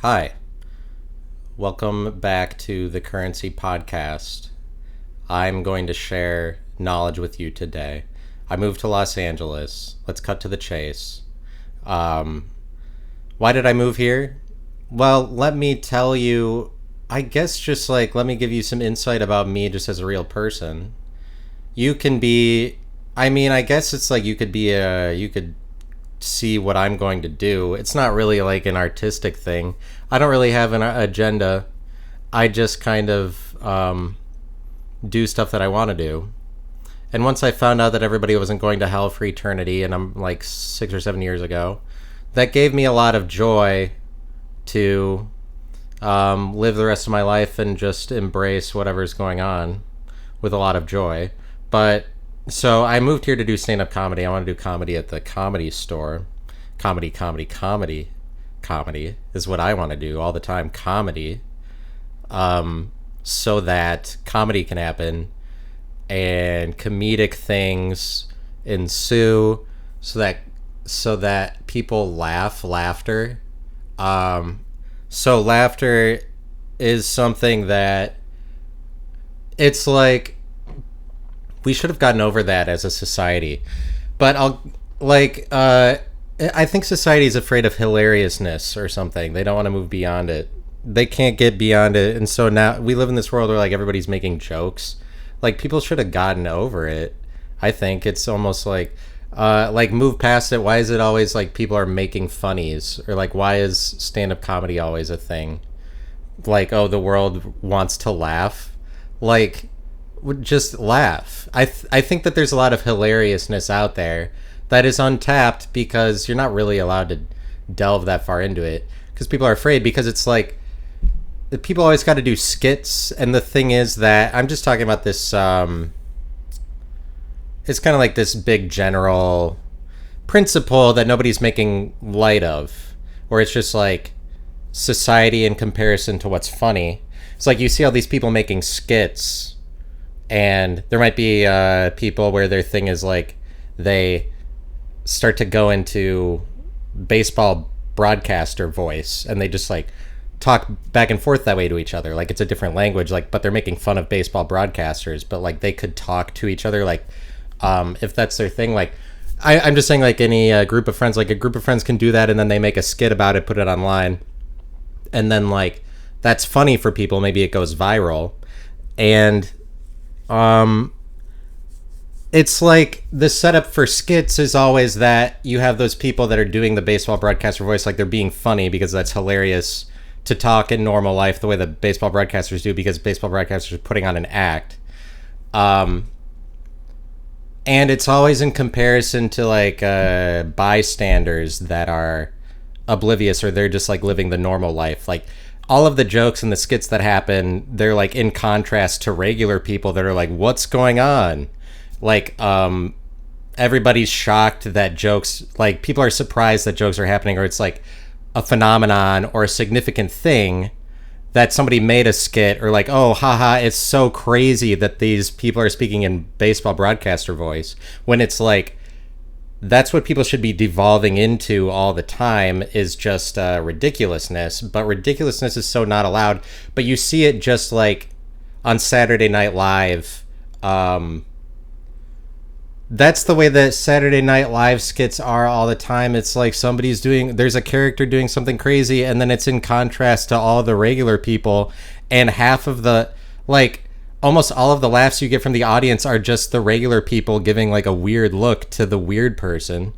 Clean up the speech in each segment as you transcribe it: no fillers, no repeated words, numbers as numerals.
Hi, welcome back to the Currency Podcast. I'm going to share knowledge with you today. I moved to Los Angeles. Let's cut to the chase. Um, why did I move here? Well, let me tell you, I guess just like, let me give you some insight about me just as a real person. You can be, I guess it's like you could see what I'm going to do. It's not really like an artistic thing. I don't really have an agenda. I just kind of do stuff that I want to do. And once I found out that everybody wasn't going to hell for eternity, and I'm like 6 or 7 years ago, that gave me a lot of joy to live the rest of my life and just embrace whatever's going on with a lot of joy. But so I moved here to do stand-up comedy. I want to do comedy at the Comedy Store. Comedy is what I want to do all the time. Comedy, so that comedy can happen and comedic things ensue, so that people laughter. So laughter is something that it's like we should have gotten over that as a society. But I think society is afraid of hilariousness or something. They don't want to move beyond it. They can't get beyond it. And so now we live in this world where like everybody's making jokes. Like people should have gotten over it. I think it's almost like move past it. Why is it always like people are making funnies, or like why is stand-up comedy always a thing? Like, oh, the world wants to laugh. Like, just laugh. I think that there's a lot of hilariousness out there that is untapped because you're not really allowed to delve that far into it because people are afraid, because it's like people always got to do skits. And the thing is that I'm just talking about this it's kind of like this big general principle that nobody's making light of, where it's just like society in comparison to what's funny. It's like you see all these people making skits, and there might be people where their thing is like they start to go into baseball broadcaster voice, and they just like talk back and forth that way to each other, like it's a different language, like, but they're making fun of baseball broadcasters, but like they could talk to each other, like if that's their thing. Like I'm just saying, like any group of friends, like a group of friends can do that, and then they make a skit about it, put it online, and then like that's funny for people, maybe it goes viral. And it's like the setup for skits is always that you have those people that are doing the baseball broadcaster voice, like they're being funny because that's hilarious to talk in normal life the way the baseball broadcasters do, because baseball broadcasters are putting on an act. And it's always in comparison to like bystanders that are oblivious, or they're just like living the normal life. Like all of the jokes and the skits that happen, they're like in contrast to regular people that are like, what's going on? Like everybody's shocked that jokes, like people are surprised that jokes are happening, or it's like a phenomenon or a significant thing that somebody made a skit, or like, oh, haha, it's so crazy that these people are speaking in baseball broadcaster voice, when it's like that's what people should be devolving into all the time, is just ridiculousness. But ridiculousness is so not allowed. But you see it just like on Saturday Night Live. That's the way that Saturday Night Live skits are all the time. It's like there's a character doing something crazy, and then it's in contrast to all the regular people, and half of the, like, almost all of the laughs you get from the audience are just the regular people giving like a weird look to the weird person.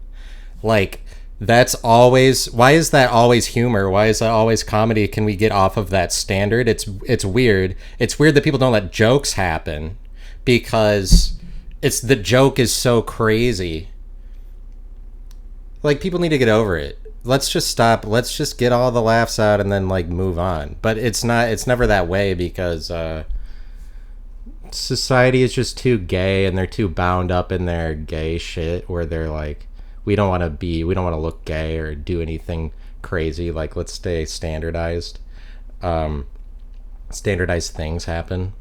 Like, that's always, why is that always humor? Why is that always comedy? Can we get off of that standard? It's weird. It's weird that people don't let jokes happen, because it's the joke is so crazy. Like, people need to get over it. Let's just stop. Let's just get all the laughs out and then like move on. But it's never that way, because society is just too gay, and they're too bound up in their gay shit, where they're like, we don't want to look gay or do anything crazy. Like, let's stay standardized. Standardized things happen.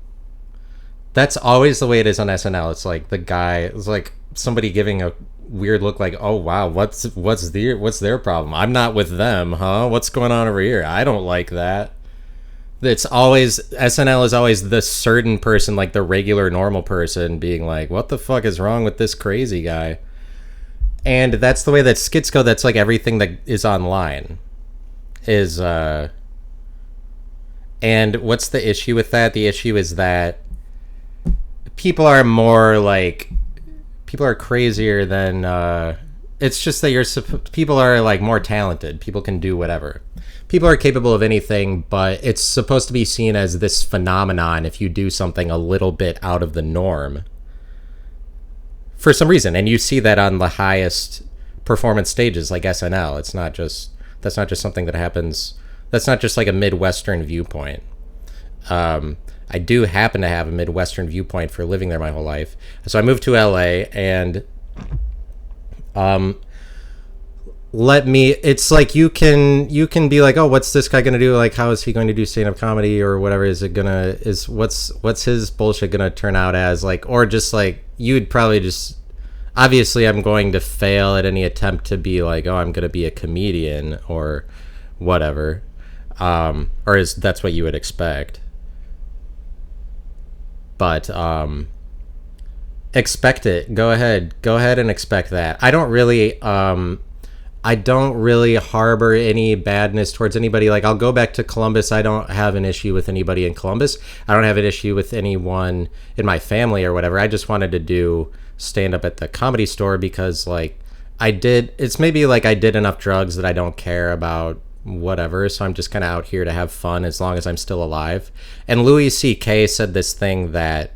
That's always the way it is on SNL. It's like it's like somebody giving a weird look like, oh wow, what's their problem? I'm not with them, huh? What's going on over here? I don't like that. It's always SNL is always the certain person, like the regular normal person, being like, what the fuck is wrong with this crazy guy? And that's the way that skits go. That's like everything that is online is and what's the issue with that? The issue is that people are more like people are crazier than it's just that people are like more talented. People can do whatever. People are capable of anything, but it's supposed to be seen as this phenomenon if you do something a little bit out of the norm for some reason. And you see that on the highest performance stages like SNL. That's not just something that happens. That's not just like a Midwestern viewpoint. I do happen to have a Midwestern viewpoint for living there my whole life. So I moved to LA and it's like you can be like, oh, what's this guy gonna do? Like, how is he going to do stand-up comedy or whatever? What's his bullshit gonna turn out as? Like, or just like you'd probably just obviously I'm going to fail at any attempt to be like, oh, I'm gonna be a comedian or whatever. That's what you would expect. But expect it. Go ahead and expect that. I don't really harbor any badness towards anybody. Like, I'll go back to Columbus. I don't have an issue with anybody in Columbus. I don't have an issue with anyone in my family or whatever. I just wanted to do stand up at the Comedy Store because like it's maybe like I did enough drugs that I don't care about whatever, so I'm just kind of out here to have fun as long as I'm still alive. And Louis C.K. said this thing that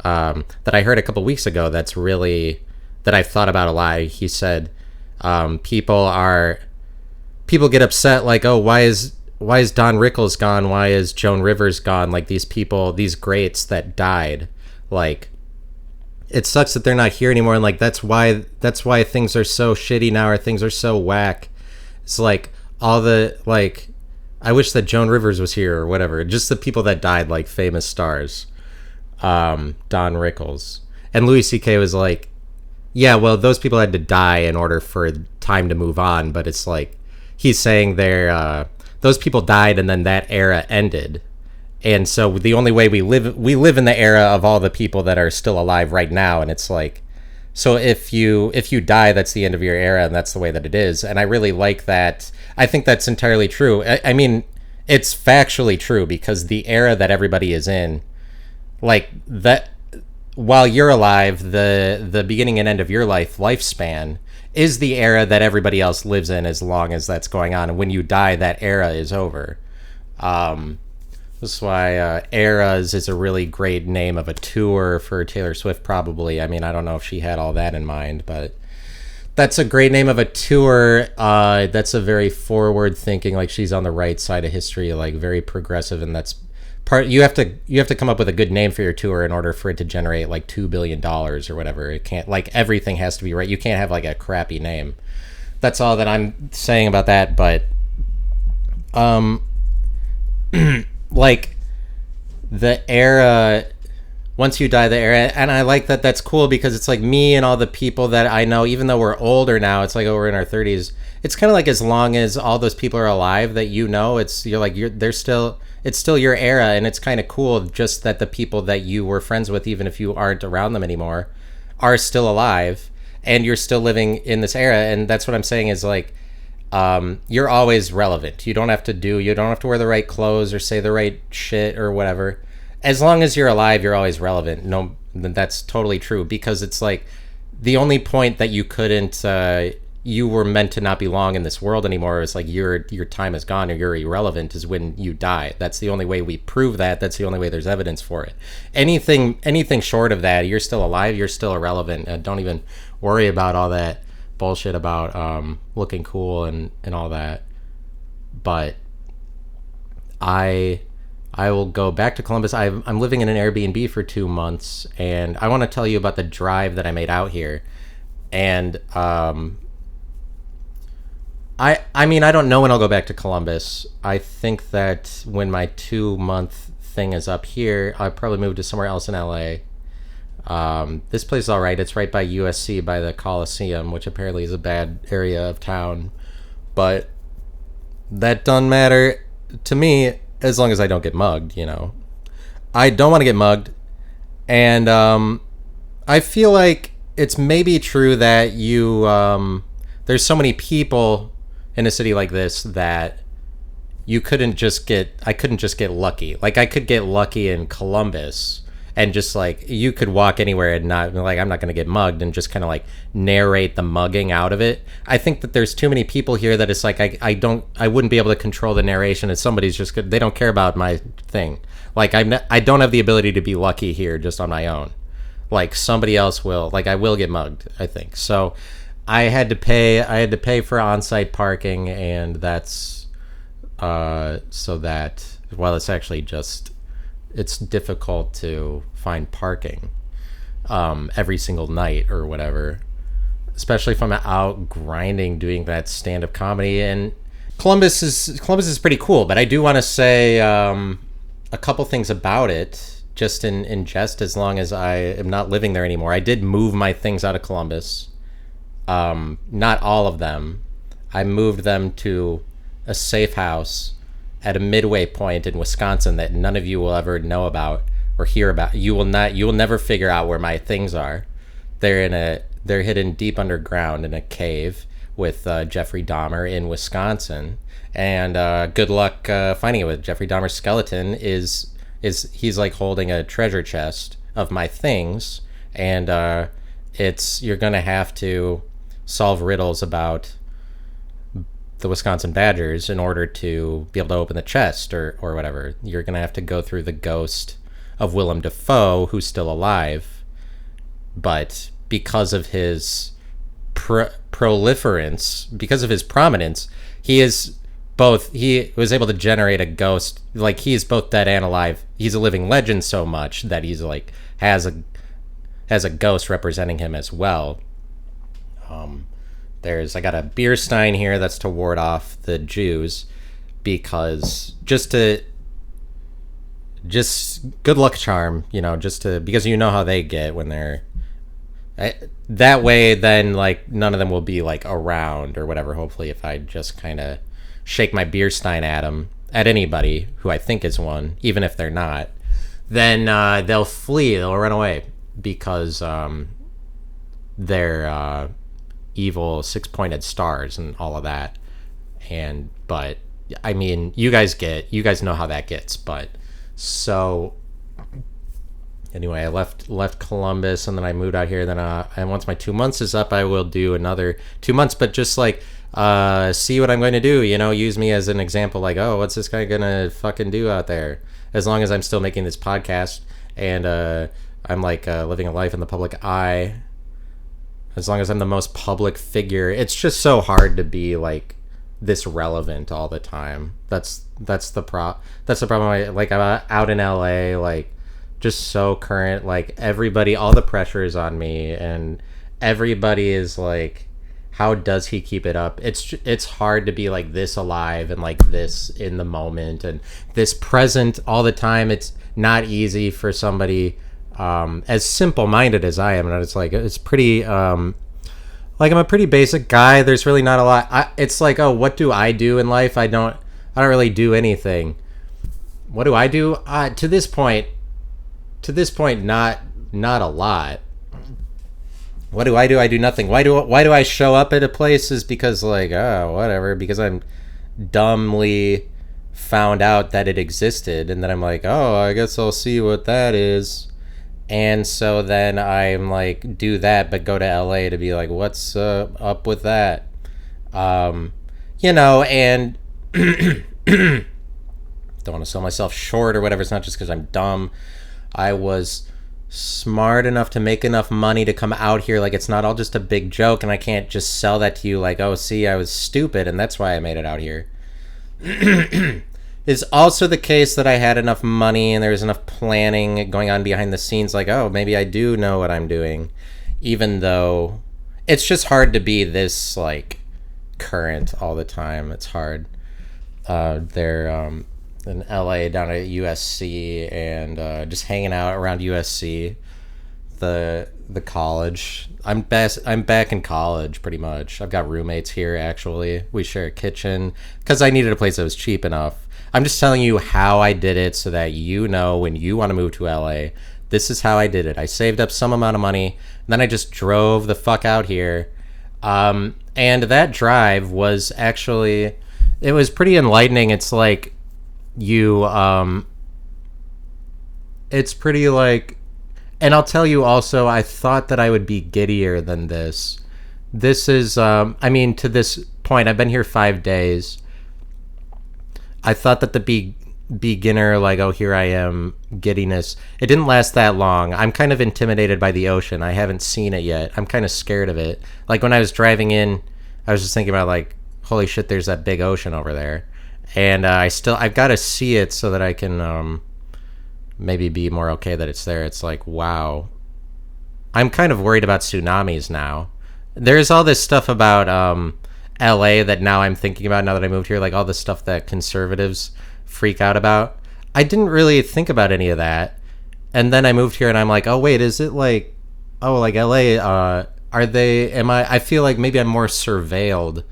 I heard a couple weeks ago that I've thought about a lot. He said people get upset like, oh, why is Don Rickles gone? Why is Joan Rivers gone? Like these people, these greats that died, like it sucks that they're not here anymore. And like that's why things are so shitty now, or things are so whack. It's like all the like I wish that Joan Rivers was here or whatever. Just the people that died, like famous stars. Don Rickles. And Louis C.K. was like, yeah, well, those people had to die in order for time to move on. But it's like he's saying those people died and then that era ended. And so the only way we live in the era of all the people that are still alive right now. And it's like, so if you die, that's the end of your era, and that's the way that it is. And I really like that. I think that's entirely true. I mean, it's factually true because the era that everybody is in, like that, while you're alive, the beginning and end of your lifespan is the era that everybody else lives in as long as that's going on. And when you die, that era is over. This is why Eras is a really great name of a tour for Taylor Swift, probably. I mean, I don't know if she had all that in mind, but that's a great name of a tour. That's a very forward thinking, like she's on the right side of history, like very progressive, and that's part. You have to come up with a good name for your tour in order for it to generate like $2 billion or whatever. It can't, like, everything has to be right. You can't have like a crappy name. That's all that I'm saying about that. But like the era, once you die, the era, and I like that. That's cool because it's like me and all the people that I know, even though we're older now, it's like, oh, we're in our 30s. It's kind of like as long as all those people are alive that it's still your era, and it's kind of cool just that the people that you were friends with, even if you aren't around them anymore, are still alive and you're still living in this era. And that's what I'm saying is like, you're always relevant. You don't have to wear the right clothes or say the right shit or whatever. As long as you're alive, you're always relevant. No, that's totally true, because it's like the only point that you were meant to not belong in this world anymore. It's like your time is gone or you're irrelevant is when you die. That's the only way we prove that. That's the only way there's evidence for it. Anything short of that, you're still alive, you're still irrelevant. Don't even worry about all that bullshit about looking cool and all that. But I will go back to Columbus. I'm living in an Airbnb for 2 months, and I want to tell you about the drive that I made out here. And I mean, I don't know when I'll go back to Columbus. I think that when my 2-month thing is up here, I'll probably move to somewhere else in LA. This place is all right. It's right by USC, by the Coliseum, which apparently is a bad area of town. But that doesn't matter to me as long as I don't get mugged, I don't want to get mugged. And I feel like it's maybe true that there's so many people in a city like this that I couldn't just get lucky. Like, I could get lucky in Columbus and just like, you could walk anywhere and not like, I'm not going to get mugged, and just kind of like narrate the mugging out of it. I think that there's too many people here that it's like, I wouldn't be able to control the narration, and somebody's just good. They don't care about my thing. Like, I don't have the ability to be lucky here just on my own. Like, somebody else will. Like, I will get mugged, I think. So I had to pay for on-site parking, and that's so that, well, it's actually just, it's difficult to find parking every single night or whatever, especially if I'm out grinding doing that stand-up comedy. And Columbus is pretty cool, but I do want to say a couple things about it, just in jest, as long as I am not living there anymore. I did move my things out of Columbus. Not all of them. I moved them to a safe house at a midway point in Wisconsin that none of you will ever know about or hear about. You will never figure out where my things are. They're hidden deep underground in a cave with Jeffrey Dahmer in Wisconsin. And good luck finding it. With Jeffrey Dahmer's skeleton he's like holding a treasure chest of my things, and you're gonna have to solve riddles about the Wisconsin Badgers in order to be able to open the chest or whatever. You're going to have to go through the ghost of Willem Dafoe, who's still alive, but because of his proliferance, because of his prominence, he was able to generate a ghost. Like, he is both dead and alive. He's a living legend so much that he's like has a ghost representing him as well. I got a beer stein here that's to ward off the Jews, because just good luck charm, because you know how they get when they're that way. Then like none of them will be like around or whatever. Hopefully, if I just kind of shake my beer stein at anybody who I think is one, even if they're not, then they'll flee. They'll run away because they're evil six-pointed stars and all of that. But I mean, you guys know how that gets. But so anyway, I left Columbus, and then I moved out here. Then and once my 2 months is up, I will do another 2 months, but just like see what I'm going to do, use me as an example. Like, oh, what's this guy gonna fucking do out there? As long as I'm still making this podcast, and I'm like living a life in the public eye, as long as I'm the most public figure. It's just so hard to be like this relevant all the time. That's the problem. I'm out in LA, like just so current. Like, everybody, all the pressure is on me, and everybody is like, how does he keep it up? It's hard to be like this alive and like this in the moment and this present all the time. It's not easy for somebody as simple-minded as I am, and it's like, it's pretty like, I'm a pretty basic guy. There's really not a lot. It's like, oh, what do I do in life? I don't really do anything. What do I do? To this point, not a lot. What do? I do nothing. Why do I show up at a place? Is because like, oh, whatever, because I'm dumbly found out that it existed, and then I'm like, oh, I guess I'll see what that is. And so then I'm like, do that, but go to LA to be like, what's up with that? And don't want to sell myself short or whatever. It's not just because I'm dumb. I was smart enough to make enough money to come out here. Like, it's not all just a big joke, and I can't just sell that to you like, oh, see, I was stupid, and that's why I made it out here. It's also the case that I had enough money and there was enough planning going on behind the scenes, like, oh, maybe I do know what I'm doing, even though it's just hard to be this like current all the time. It's hard. They're in LA down at USC, and just hanging out around USC. the college. I'm back in college pretty much. I've got roommates here actually. We share a kitchen because I needed a place that was cheap enough. I'm just telling you how I did it so that you know when you want to move to LA, this is how I did it. I saved up some amount of money, and then I just drove the fuck out here. And that drive was actually, it was pretty enlightening. It's like you it's pretty like, and I'll tell you also, I thought that I would be giddier than this. This is I mean, to this point I've been here 5 days. I thought that the beginner, like, oh, here I am giddiness, it didn't last that long. I'm kind of intimidated by the ocean. I haven't seen it yet. I'm kind of scared of it. Like when I was driving in, I was just thinking about like, holy shit, there's that big ocean over there. And I've got to see it so that I can maybe be more okay that it's there. It's like, wow. I'm kind of worried about tsunamis now. There's all this stuff about LA that now I'm thinking about now that I moved here, like all the stuff that conservatives freak out about. I didn't really think about any of that. And then I moved here and I'm like, oh wait, is it like, oh, like LA, I feel like maybe I'm more surveilled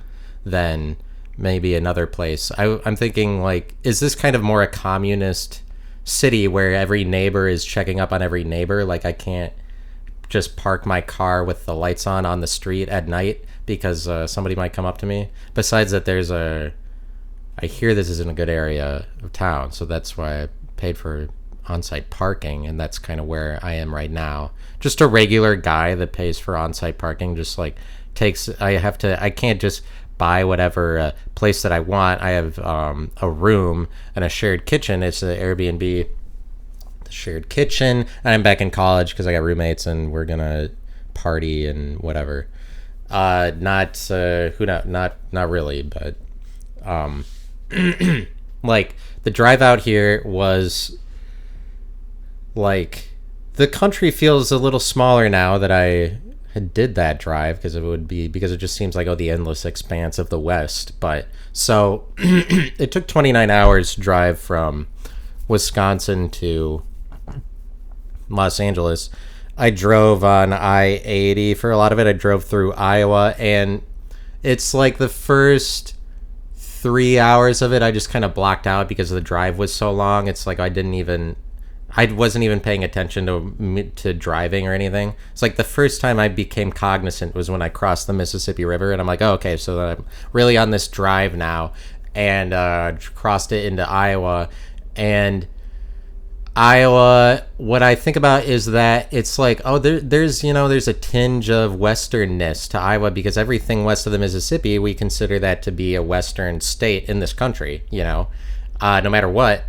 than maybe another place. I'm thinking like, is this kind of more a communist city where every neighbor is checking up on every neighbor? Like I can't just park my car with the lights on the street at night because somebody might come up to me. Besides that, I hear this isn't a good area of town, so that's why I paid for on-site parking, and that's kind of where I am right now. Just a regular guy that pays for on-site parking, just like I can't just buy whatever place that I want. I have a room and a shared kitchen. It's an Airbnb, the shared kitchen, and I'm back in college because I got roommates and we're gonna party and whatever. Not really, but like the drive out here was like, the country feels a little smaller now that I did that drive because it just seems like, oh, the endless expanse of the West. But so it took 29 hours to drive from Wisconsin to Los Angeles. I drove on I-80 for a lot of it. I drove through Iowa, and it's like the first 3 hours of it I just kind of blocked out because the drive was so long. It's like I wasn't even paying attention to driving or anything. It's like the first time I became cognizant was when I crossed the Mississippi River, and I'm like, oh, okay, so I'm really on this drive now, and crossed it into Iowa. And Iowa, what I think about is that it's like, oh, there's a tinge of westernness to Iowa because everything west of the Mississippi, we consider that to be a western state in this country, no matter what.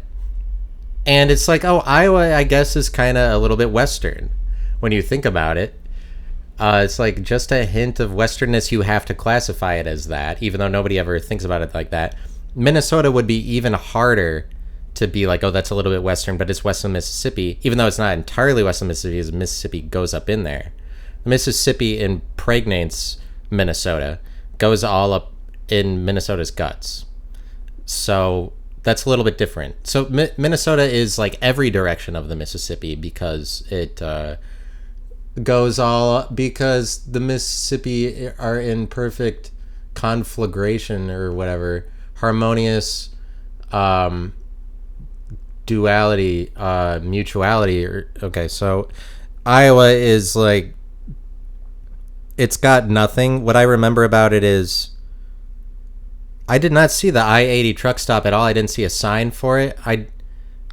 And it's like, oh, Iowa, I guess, is kind of a little bit western when you think about it. It's like just a hint of westernness. You have to classify it as that, even though nobody ever thinks about it like that. Minnesota would be even harder to be like, oh, that's a little bit western, but it's west of Mississippi, even though it's not entirely west of Mississippi, as Mississippi goes up in there. Mississippi impregnates Minnesota, goes all up in Minnesota's guts. So that's a little bit different. So Minnesota is like every direction of the Mississippi because it goes all, because the Mississippi are in perfect conflagration or whatever, harmonious duality, mutuality. Okay, so Iowa is like, it's got nothing. What I remember about it is I did not see the I-80 truck stop at all. I didn't see a sign for it.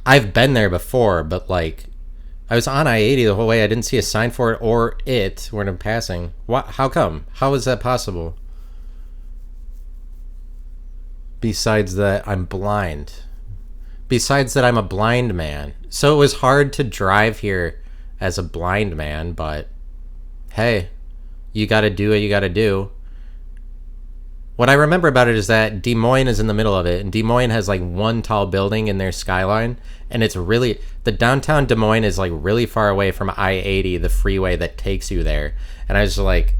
I've been there before, but like I was on I-80 the whole way. I didn't see a sign for it or it when I'm passing. How come? How is that possible? Besides that, I'm blind. Besides that, I'm a blind man. So it was hard to drive here as a blind man, but hey, you gotta do what you gotta do. What I remember about it is that Des Moines is in the middle of it, and Des Moines has like one tall building in their skyline, and it's really, the downtown Des Moines is like really far away from I-80, the freeway that takes you there. And I was like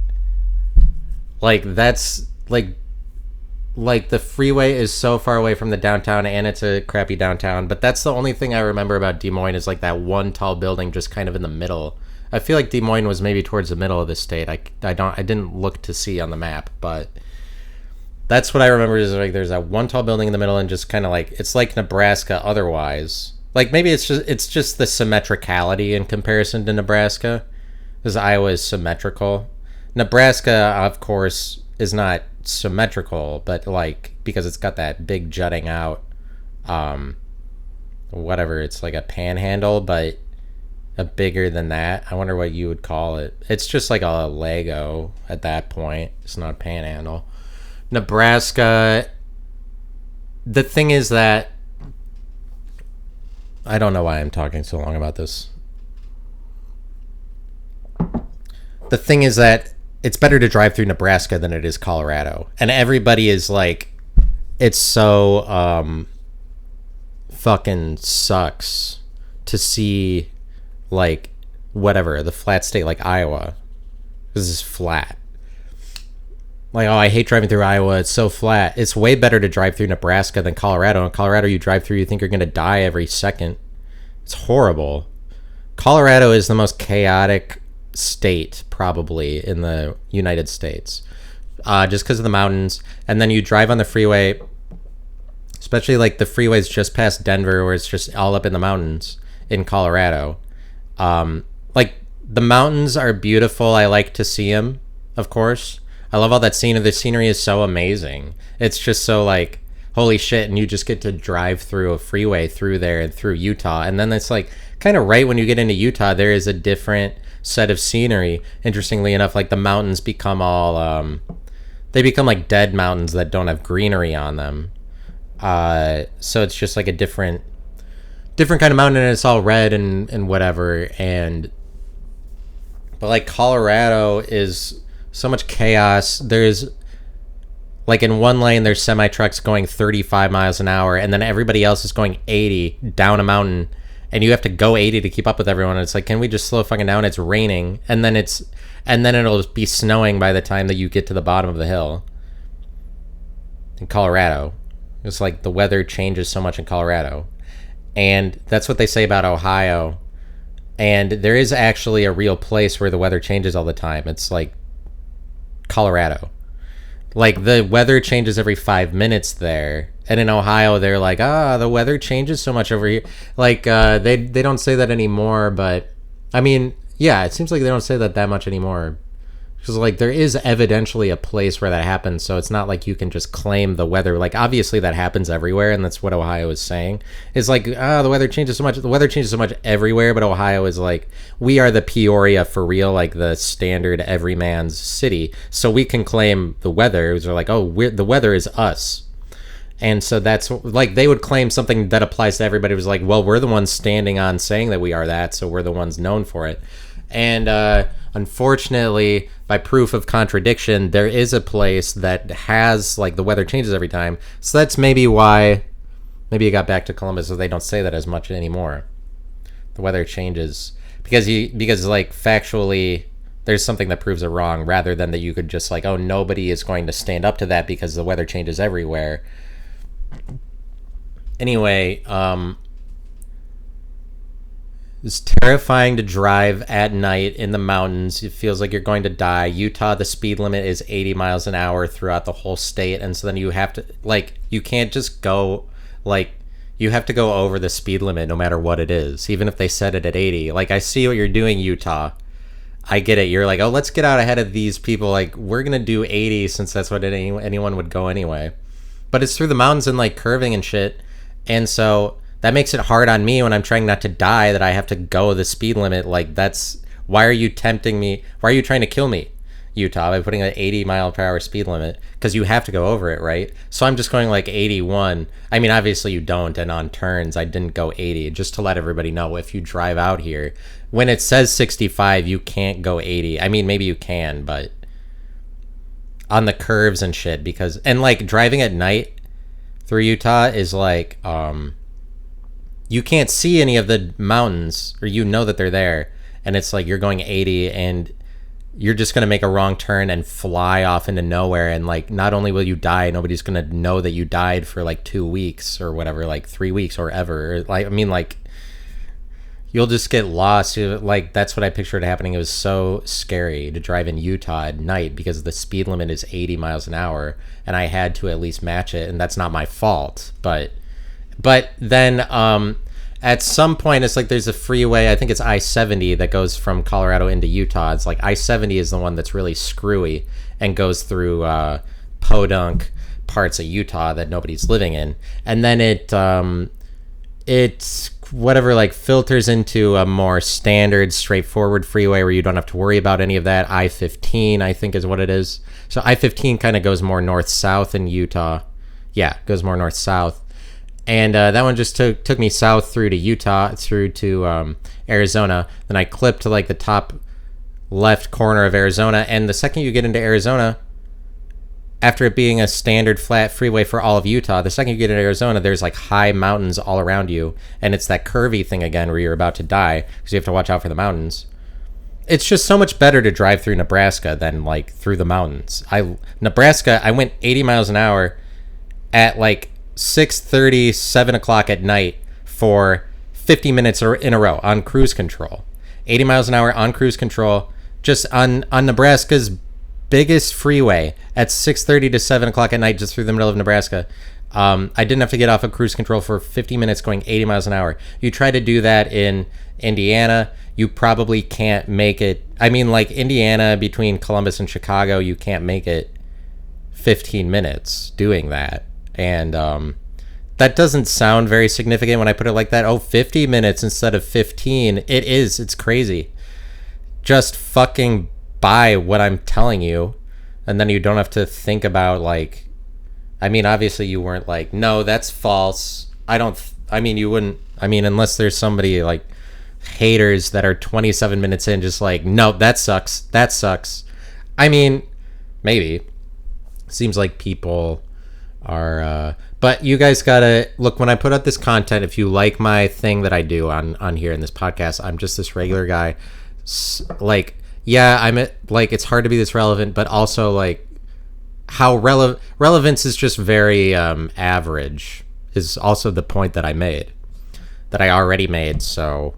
that's like the freeway is so far away from the downtown, and it's a crappy downtown, but that's the only thing I remember about Des Moines is like that one tall building just kind of in the middle I feel like Des Moines was maybe towards the middle of the state. I didn't look to see on the map, but that's what I remember is like there's that one tall building in the middle and just kind of like it's like Nebraska otherwise. Like maybe it's just the symmetricality in comparison to Nebraska, because Iowa is symmetrical. Nebraska, of course, is not symmetrical, but like because it's got that big jutting out, whatever, it's like a panhandle, but a bigger than that. I wonder what you would call it. It's just like a Lego at that point. It's not a panhandle. Nebraska, the thing is that I don't know why I'm talking so long about this. The thing is that it's better to drive through Nebraska than it is Colorado. And everybody is like, it's so fucking sucks to see like whatever, the flat state like Iowa. This is flat. Like, oh, I hate driving through Iowa. It's so flat. It's way better to drive through Nebraska than Colorado. In Colorado, you drive through, you think you're going to die every second. It's horrible. Colorado is the most chaotic state, probably, in the United States. Just because of the mountains. And then you drive on the freeway, especially like the freeways just past Denver, where it's just all up in the mountains in Colorado. Like, the mountains are beautiful. I like to see them, of course. I love all that scenery. The scenery is so amazing. It's just so like, holy shit. And you just get to drive through a freeway through there and through Utah. And then it's like kind of right when you get into Utah, there is a different set of scenery. Interestingly enough, like the mountains become all, they become like dead mountains that don't have greenery on them. So it's just like a different kind of mountain, and it's all red and whatever. But like Colorado is so much chaos. There's like in one lane there's semi trucks going 35 miles an hour, and then everybody else is going 80 down a mountain, and you have to go 80 to keep up with everyone. And it's like, can we just slow fucking down? It's raining, and then it'll be snowing by the time that you get to the bottom of the hill. In Colorado, it's like the weather changes so much in Colorado, and that's what they say about Ohio. And there is actually a real place where the weather changes all the time. It's like Colorado. Like the weather changes every 5 minutes there, and in Ohio they're like, the weather changes so much over here. Like they don't say that anymore, but I mean, yeah, it seems like they don't say that much anymore, because like there is evidentially a place where that happens. So it's not like you can just claim the weather. Like obviously that happens everywhere, and that's what Ohio is saying. It's like, the weather changes so much. The weather changes so much everywhere, but Ohio is like, we are the Peoria for real, like the standard everyman's city. So we can claim the weather. They're like, the weather is us. And so that's like, they would claim something that applies to everybody. It was like, well, we're the ones standing on saying that we are that, so we're the ones known for it. And unfortunately, by proof of contradiction, there is a place that has like the weather changes every time. So that's maybe why it got back to Columbus, so they don't say that as much anymore. The weather changes because like factually there's something that proves it wrong, rather than that you could just like, nobody is going to stand up to that because the weather changes everywhere. Anyway, it's terrifying to drive at night in the mountains. It feels like you're going to die. Utah, the speed limit is 80 miles an hour throughout the whole state. And so then you have to, like, you can't just go, like, you have to go over the speed limit no matter what it is, even if they set it at 80. Like, I see what you're doing, Utah. I get it. You're like, let's get out ahead of these people. Like, we're going to do 80 since that's what anyone would go anyway. But it's through the mountains and, like, curving and shit. And so that makes it hard on me when I'm trying not to die, that I have to go the speed limit. Like, why are you tempting me? Why are you trying to kill me, Utah, by putting an 80 mile per hour speed limit? Because you have to go over it, right? So I'm just going like 81. I mean, obviously you don't. And on turns, I didn't go 80. Just to let everybody know, if you drive out here, when it says 65, you can't go 80. I mean, maybe you can, but on the curves and shit, and like driving at night through Utah is like, you can't see any of the mountains, or you know that they're there, and it's like you're going 80 and you're just going to make a wrong turn and fly off into nowhere, and like not only will you die, nobody's going to know that you died for like 2 weeks or whatever, like 3 weeks or ever. Like, I mean, like, You'll just get lost. Like, that's what I pictured happening. It was so scary to drive in Utah at night because the speed limit is 80 miles an hour, and I had to at least match it, and that's not my fault. But then at some point, it's like there's a freeway. I think it's I-70 that goes from Colorado into Utah. It's like I-70 is the one that's really screwy and goes through podunk parts of Utah that nobody's living in, and then it's whatever, like, filters into a more standard straightforward freeway where you don't have to worry about any of that. I-15, I think, is what it is. So I-15 kind of goes more north-south in Utah. Yeah, goes more north-south. And that one just took me south through to Utah, through to Arizona. Then I clipped to like the top left corner of Arizona. And the second you get into Arizona, after it being a standard flat freeway for all of Utah, the second you get into Arizona, there's like high mountains all around you. And it's that curvy thing again where you're about to die because you have to watch out for the mountains. It's just so much better to drive through Nebraska than like through the mountains. Nebraska, I went 80 miles an hour at like 6:30, 7 o'clock at night for 50 minutes in a row on cruise control. 80 miles an hour on cruise control, just on Nebraska's biggest freeway at 6:30 to 7 o'clock at night, just through the middle of Nebraska. I didn't have to get off of cruise control for 50 minutes going 80 miles an hour. You try to do that in Indiana, you probably can't make it. I mean, like Indiana between Columbus and Chicago, you can't make it 15 minutes doing that. And that doesn't sound very significant when I put it like that. 50 minutes instead of 15. It is. It's crazy. Just fucking buy what I'm telling you, and then you don't have to think about, like, I mean, obviously you weren't like, no, that's false. You wouldn't, unless there's somebody like haters that are 27 minutes in just like, no, that sucks. I mean, maybe. Seems like people are, but you guys gotta look, when I put out this content, if you like my thing that I do on here in this podcast, I'm just this regular guy. Like, yeah, it's hard to be this relevant, but also like how relevance is just very average is also the point that I already made. So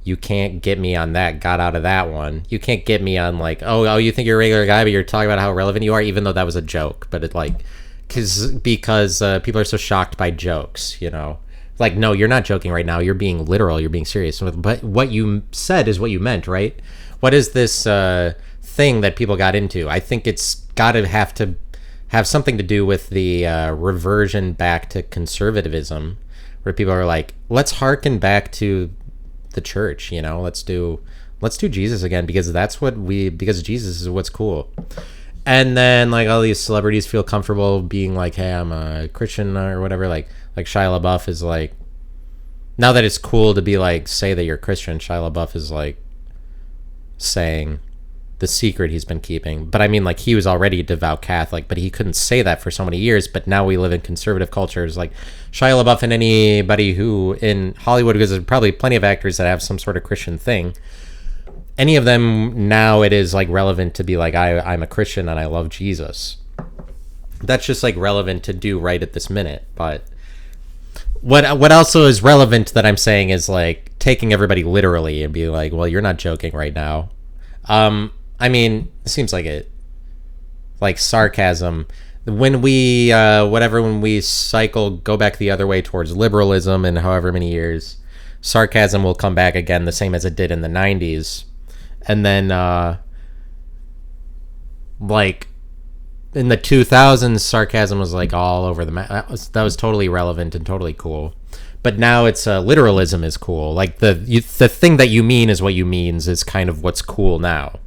you can't get me on that. Got out of that one. You can't get me on like, oh, you think you're a regular guy, but you're talking about how relevant you are, even though that was a joke. But it like, because people are so shocked by jokes, like, no, you're not joking right now. You're being literal. You're being serious. But what you said is what you meant, right? What is this thing that people got into? I think it's got to have something to do with the reversion back to conservatism, where people are like, let's harken back to the church, let's do Jesus again, because because Jesus is what's cool. And then like all these celebrities feel comfortable being like, hey, I'm a Christian or whatever. Like Shia LaBeouf is like, now that it's cool to be like, say that you're Christian, Shia LaBeouf is like saying the secret he's been keeping. But I mean, like, he was already a devout Catholic, but he couldn't say that for so many years. But now we live in conservative cultures. Like Shia LaBeouf and anybody who in Hollywood, because there's probably plenty of actors that have some sort of Christian thing. Any of them now, it is like relevant to be like, I'm a Christian and I love Jesus. That's just like relevant to do right at this minute. But what also is relevant that I'm saying is like taking everybody literally and be like, well, you're not joking right now. I mean, it seems like it, like sarcasm. When we go back the other way towards liberalism in however many years, sarcasm will come back again, the same as it did in the 90s. And then, like, in the 2000s, sarcasm was like all over the map. That was totally relevant and totally cool. But now it's literalism is cool. Like the thing that you mean is what you means is kind of what's cool now.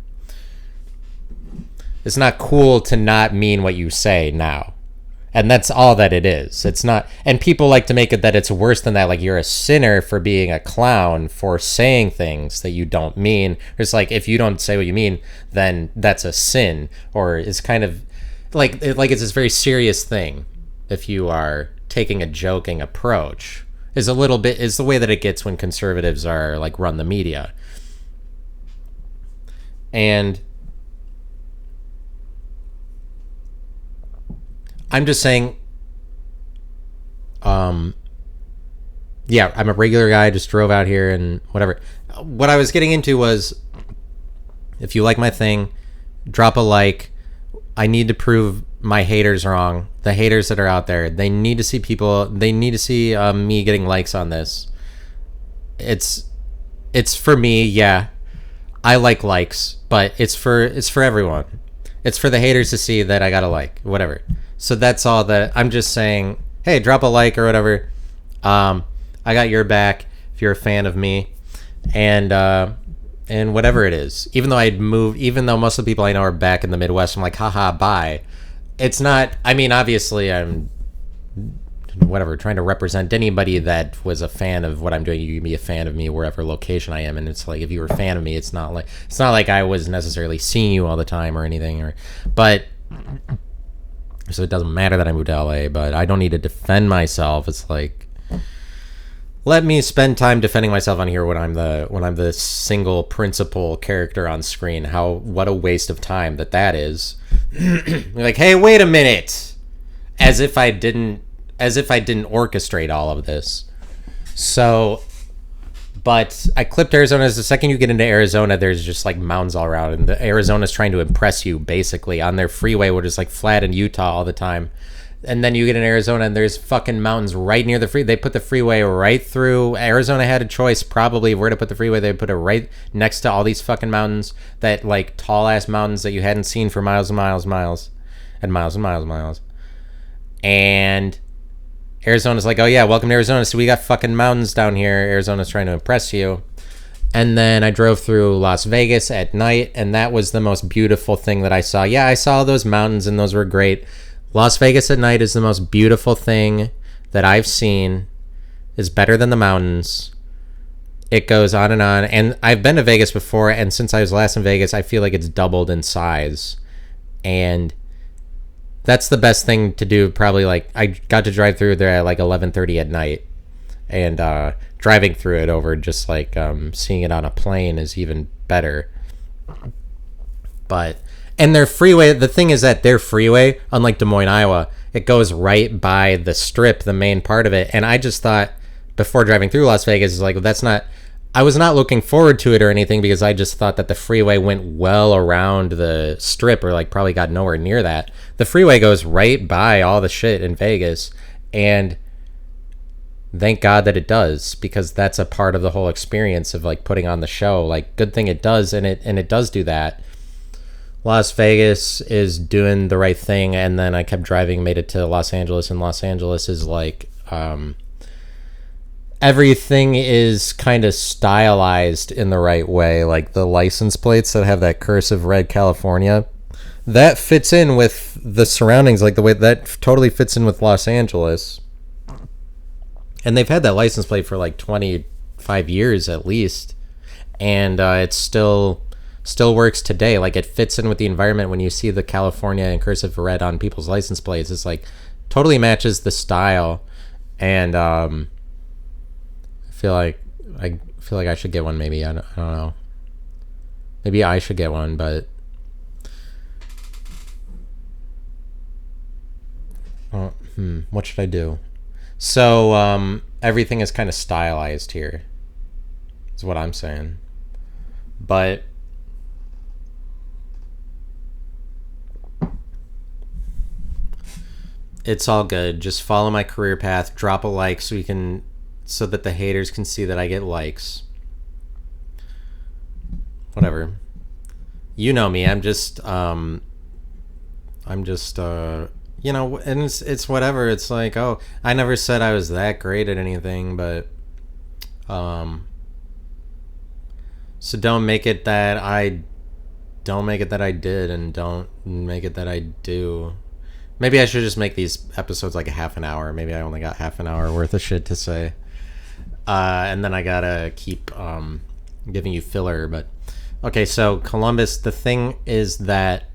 It's not cool to not mean what you say now. And that's all that it is. It's not, and people like to make it that it's worse than that. Like you're a sinner for being a clown for saying things that you don't mean. It's like, if you don't say what you mean, then that's a sin, or it's kind of like it's this very serious thing. If you are taking a joking approach, is the way that it gets when conservatives are like run the media. And I'm just saying, yeah, I'm a regular guy, just drove out here and whatever. What I was getting into was, if you like my thing, drop a like. I need to prove my haters wrong. The haters that are out there, they need to see people. They need to see me getting likes on this. It's for me. Yeah, I like likes, but it's for everyone. It's for the haters to see that I got a like, whatever. So that's all that I'm just saying. Hey, drop a like or whatever. I got your back if you're a fan of me, and whatever it is. Even though I'd move, even though most of the people I know are back in the Midwest, I'm like, haha, bye. It's not. I mean, obviously, I'm whatever trying to represent anybody that was a fan of what I'm doing. You can be a fan of me wherever location I am, and it's like if you were a fan of me, it's not like I was necessarily seeing you all the time or anything, but. So it doesn't matter that I moved to LA, but I don't need to defend myself. It's like, let me spend time defending myself on here when I'm the single principal character on screen. What a waste of time that is. Like, hey, wait a minute, as if I didn't orchestrate all of this. So, but I clipped Arizona. The second you get into Arizona, there's just like mountains all around, and Arizona's trying to impress you basically on their freeway, which is like flat in Utah all the time. And then you get in Arizona and there's fucking mountains right near the freeway. They put the freeway right through. Arizona had a choice probably where to put the freeway. They put it right next to all these fucking mountains, that like tall ass mountains that you hadn't seen for miles and miles and miles and miles and miles and miles. And Arizona's like, oh yeah, welcome to Arizona. So we got fucking mountains down here. Arizona's trying to impress you. And then I drove through Las Vegas at night, and that was the most beautiful thing that I saw. Yeah, I saw those mountains and those were great. Las Vegas at night is the most beautiful thing that I've seen. Is better than the mountains. It goes on. And I've been to Vegas before, and since I was last in Vegas, I feel like it's doubled in size. And that's the best thing to do. Probably, like, I got to drive through there at like 11:30 at night. And driving through it over just like seeing it on a plane is even better. And their freeway, the thing is that their freeway, unlike Des Moines, Iowa, it goes right by the strip, the main part of it. And I just thought before driving through Las Vegas, is like, I was not looking forward to it or anything, because I just thought that the freeway went well around the strip, or like probably got nowhere near that. The freeway goes right by all the shit in Vegas, and thank God that it does, because that's a part of the whole experience of like putting on the show. Like, good thing it does, and it does do that. Las Vegas is doing the right thing, and then I kept driving, made it to Los Angeles, and Los Angeles is like everything is kind of stylized in the right way. Like the license plates that have that cursive red California, that fits in with the surroundings, like the way that totally fits in with Los Angeles. And they've had that license plate for like 25 years at least, and it's still works today. Like, it fits in with the environment. When you see the California in cursive red on people's license plates, it's like totally matches the style. And I feel like I should get one. Maybe I don't know. Maybe I should get one, but what should I do? So everything is kind of stylized here, is what I'm saying. But it's all good. Just follow my career path, drop a like so that the haters can see that I get likes. Whatever. You know me. I'm just you know, and it's whatever. It's like, oh, I never said I was that great at anything, but so don't make it that I did, and don't make it that I do. Maybe I should just make these episodes like a half an hour. Maybe I only got half an hour worth of shit to say, and then I gotta keep giving you filler. But okay, so Columbus. The thing is that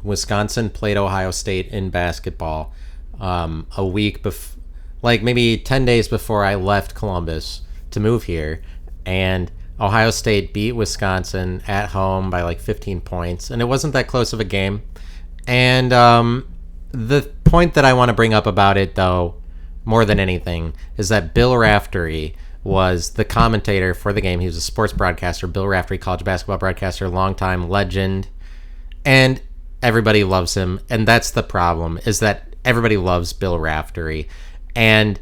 Wisconsin played Ohio State in basketball a week before, like maybe 10 days before I left Columbus to move here, and Ohio State beat Wisconsin at home by like 15 points, and it wasn't that close of a game. And the point that I want to bring up about it, though, more than anything is that Bill Raftery was the commentator for the game. He was a sports broadcaster. Bill Raftery, college basketball broadcaster, longtime legend, and everybody loves him. And that's the problem, is that everybody loves Bill Raftery, and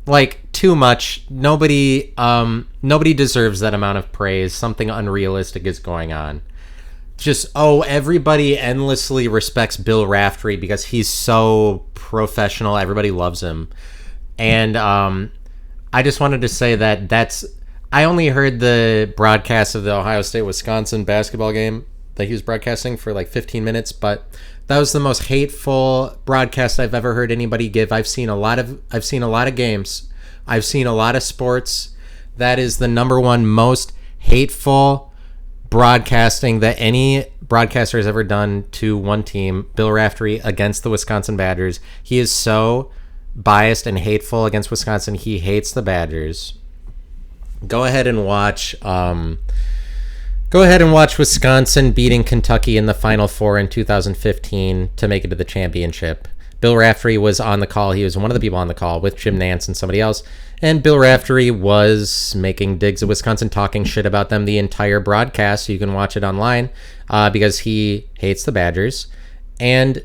like too much. Nobody deserves that amount of praise. Something unrealistic is going on. Just, everybody endlessly respects Bill Raftery because he's so professional. Everybody loves him. And I just wanted to say I only heard the broadcast of the Ohio State-Wisconsin basketball game that he was broadcasting for like 15 minutes, but that was the most hateful broadcast I've ever heard anybody give. I've seen a lot of games. I've seen a lot of sports. That is the number one most hateful broadcasting that any broadcaster has ever done to one team. Bill Raftery against the Wisconsin Badgers. He is so biased and hateful against Wisconsin. He hates the Badgers. Go ahead and watch Wisconsin beating Kentucky in the Final Four in 2015 to make it to the championship. Bill Raftery was on the call. He was one of the people on the call with Jim Nantz and somebody else. And Bill Raftery was making digs at Wisconsin, talking shit about them the entire broadcast. You can watch it online because he hates the Badgers. And,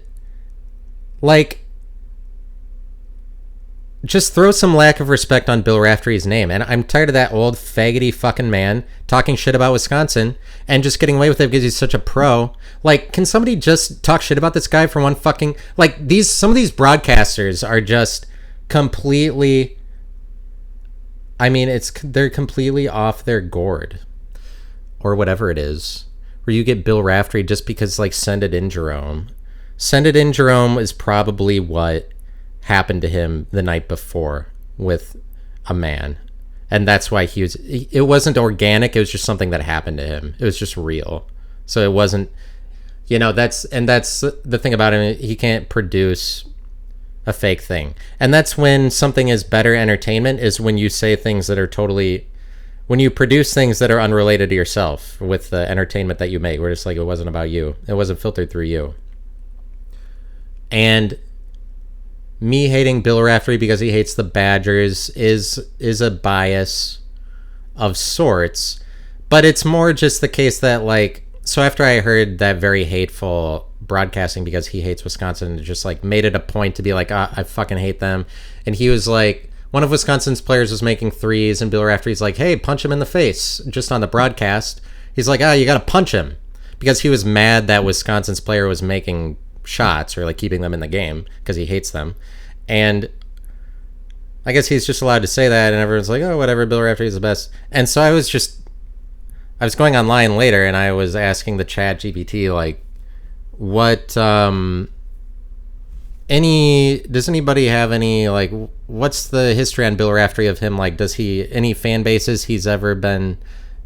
like, just throw some lack of respect on Bill Raftery's name. And I'm tired of that old faggoty fucking man talking shit about Wisconsin and just getting away with it because he's such a pro. Like, can somebody just talk shit about this guy for one fucking... Like, some of these broadcasters are just completely... I mean, they're completely off their gourd. Or whatever it is. Where you get Bill Raftery just because, like, Send It In Jerome. Send It In Jerome is probably what happened to him the night before with a man, and that's why it wasn't organic. It was just something that happened to him. It was just real. So it wasn't, that's the thing about him. He can't produce a fake thing, and that's when something is better entertainment, is when you say things that are when you produce things that are unrelated to yourself with the entertainment that you make, where it's like, it wasn't about you, it wasn't filtered through you. And me hating Bill Raftery because he hates the Badgers is a bias of sorts, but it's more just the case that, like, so after I heard that very hateful broadcasting because he hates Wisconsin, just like made it a point to be like, I fucking hate them. And he was like, one of Wisconsin's players was making threes, and Bill Raftery's like, hey, punch him in the face, just on the broadcast. He's like, you gotta punch him, because he was mad that Wisconsin's player was making shots or like keeping them in the game because he hates them. And I guess he's just allowed to say that, and everyone's like, whatever, Bill Raftery is the best. And so I was going online later, and I was asking the chat GPT, like, does anybody have any, like, what's the history on Bill Raftery of him? Like, does he, any fan bases he's ever been,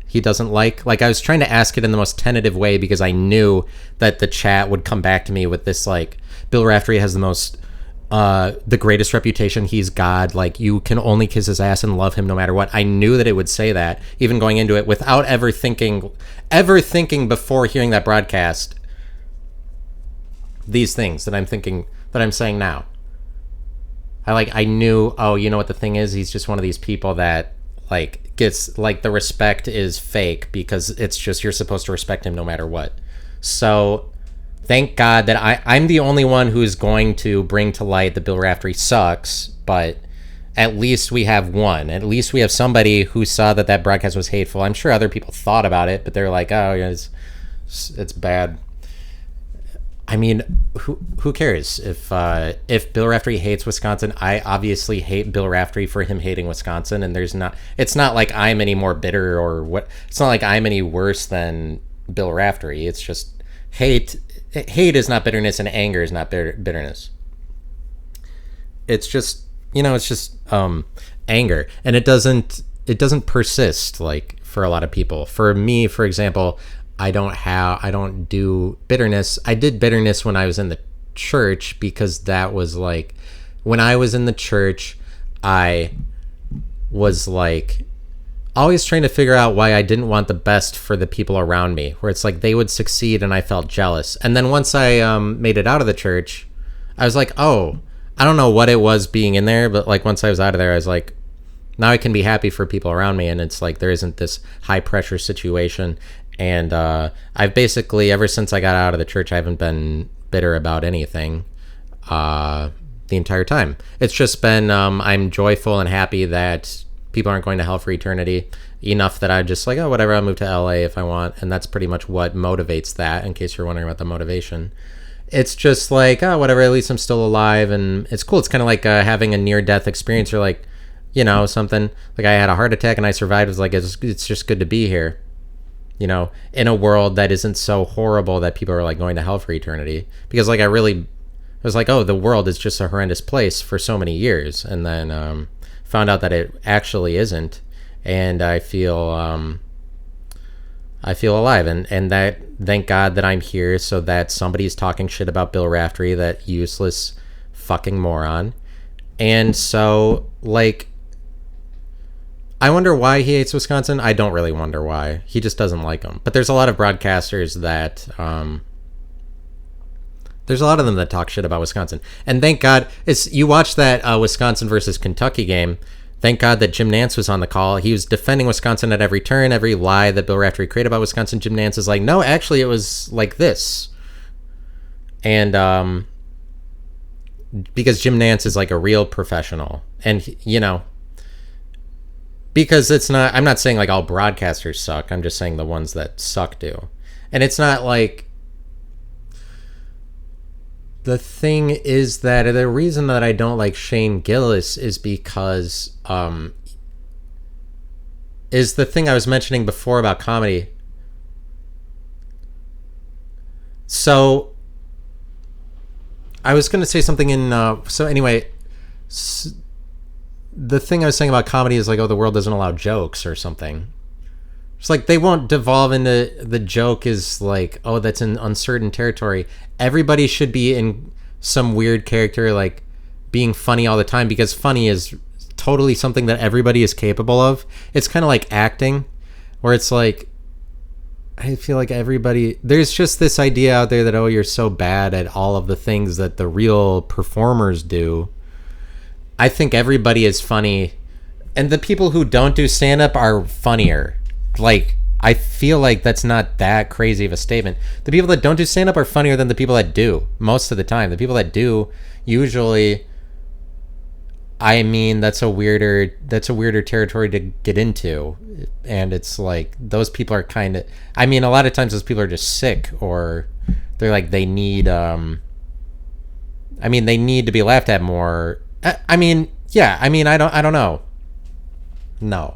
he doesn't like? Like, I was trying to ask it in the most tentative way because I knew that the chat would come back to me with this, like, Bill Raftery has the greatest reputation, he's God, like, you can only kiss his ass and love him no matter what. I knew that it would say that, even going into it, without ever thinking before hearing that broadcast these things that I'm saying now. I knew, you know what the thing is? He's just one of these people that, like, gets, like, the respect is fake because it's just, you're supposed to respect him no matter what. So thank God that I'm the only one who's going to bring to light that Bill Raftery sucks, but at least we have one. At least we have somebody who saw that broadcast was hateful. I'm sure other people thought about it, but they're like, it's bad. I mean, who cares if Bill Raftery hates Wisconsin? I obviously hate Bill Raftery for him hating Wisconsin, and it's not like I'm any more bitter or what. It's not like I'm any worse than Bill Raftery. It's just hate is not bitterness, and anger is not bitterness. It's just, it's just anger, and it doesn't persist, like, for a lot of people. For me, for example, I don't do bitterness. I did bitterness when I was in the church, because that was like, when I was in the church, I was like always trying to figure out why I didn't want the best for the people around me, where it's like they would succeed and I felt jealous. And then once I made it out of the church, I was like, I don't know what it was being in there, but like once I was out of there, I was like, now I can be happy for people around me, and it's like there isn't this high pressure situation. And I've basically, ever since I got out of the church, I haven't been bitter about anything the entire time. It's just been I'm joyful and happy that people aren't going to hell for eternity, enough that I'm just like, oh, whatever, I'll move to LA if I want. And that's pretty much what motivates that, in case you're wondering about the motivation. It's just like, oh, whatever, at least I'm still alive, and it's cool. It's kind of like having a near-death experience, or like, you know, something like I had a heart attack and I survived. It's like, it's just good to be here, you know, in a world that isn't so horrible that people are like going to hell for eternity. Because like I was like, oh, the world is just a horrendous place for so many years, and then found out that it actually isn't, and I feel alive, and that, thank God that I'm here, so that somebody's talking shit about Bill Raftery, that useless fucking moron. And so, like, I wonder why he hates Wisconsin. I don't really wonder why. He just doesn't like them. But there's a lot of broadcasters that there's a lot of them that talk shit about Wisconsin. And thank God, you watch that Wisconsin versus Kentucky game. Thank God that Jim Nantz was on the call. He was defending Wisconsin at every turn. Every lie that Bill Raftery created about Wisconsin, Jim Nantz is like, no, actually it was like this. And because Jim Nantz is like a real professional. And, you know, because it's not, I'm not saying like all broadcasters suck. I'm just saying the ones that suck do. And it's not like, the thing is that the reason that I don't like Shane Gillis is because is the thing I was mentioning before about comedy. So I was going to say something in so anyway, the thing I was saying about comedy is like, oh, the world doesn't allow jokes or something. It's like they won't devolve into, the joke is like, oh, that's in uncertain territory. Everybody should be in some weird character, like being funny all the time, because funny is totally something that everybody is capable of. It's kind of like acting, where it's like, I feel like everybody, there's just this idea out there that, oh, you're so bad at all of the things that the real performers do. I think everybody is funny, and the people who don't do stand-up are funnier. Like, I feel like that's not that crazy of a statement. The people that don't do stand-up are funnier than the people that do, most of the time. The people that do, usually, I mean, that's a weirder territory to get into. And it's like, those people are kind of, I mean, a lot of times those people are just sick, or they're like, they need to be laughed at more. I mean, yeah, I mean, I don't know. No.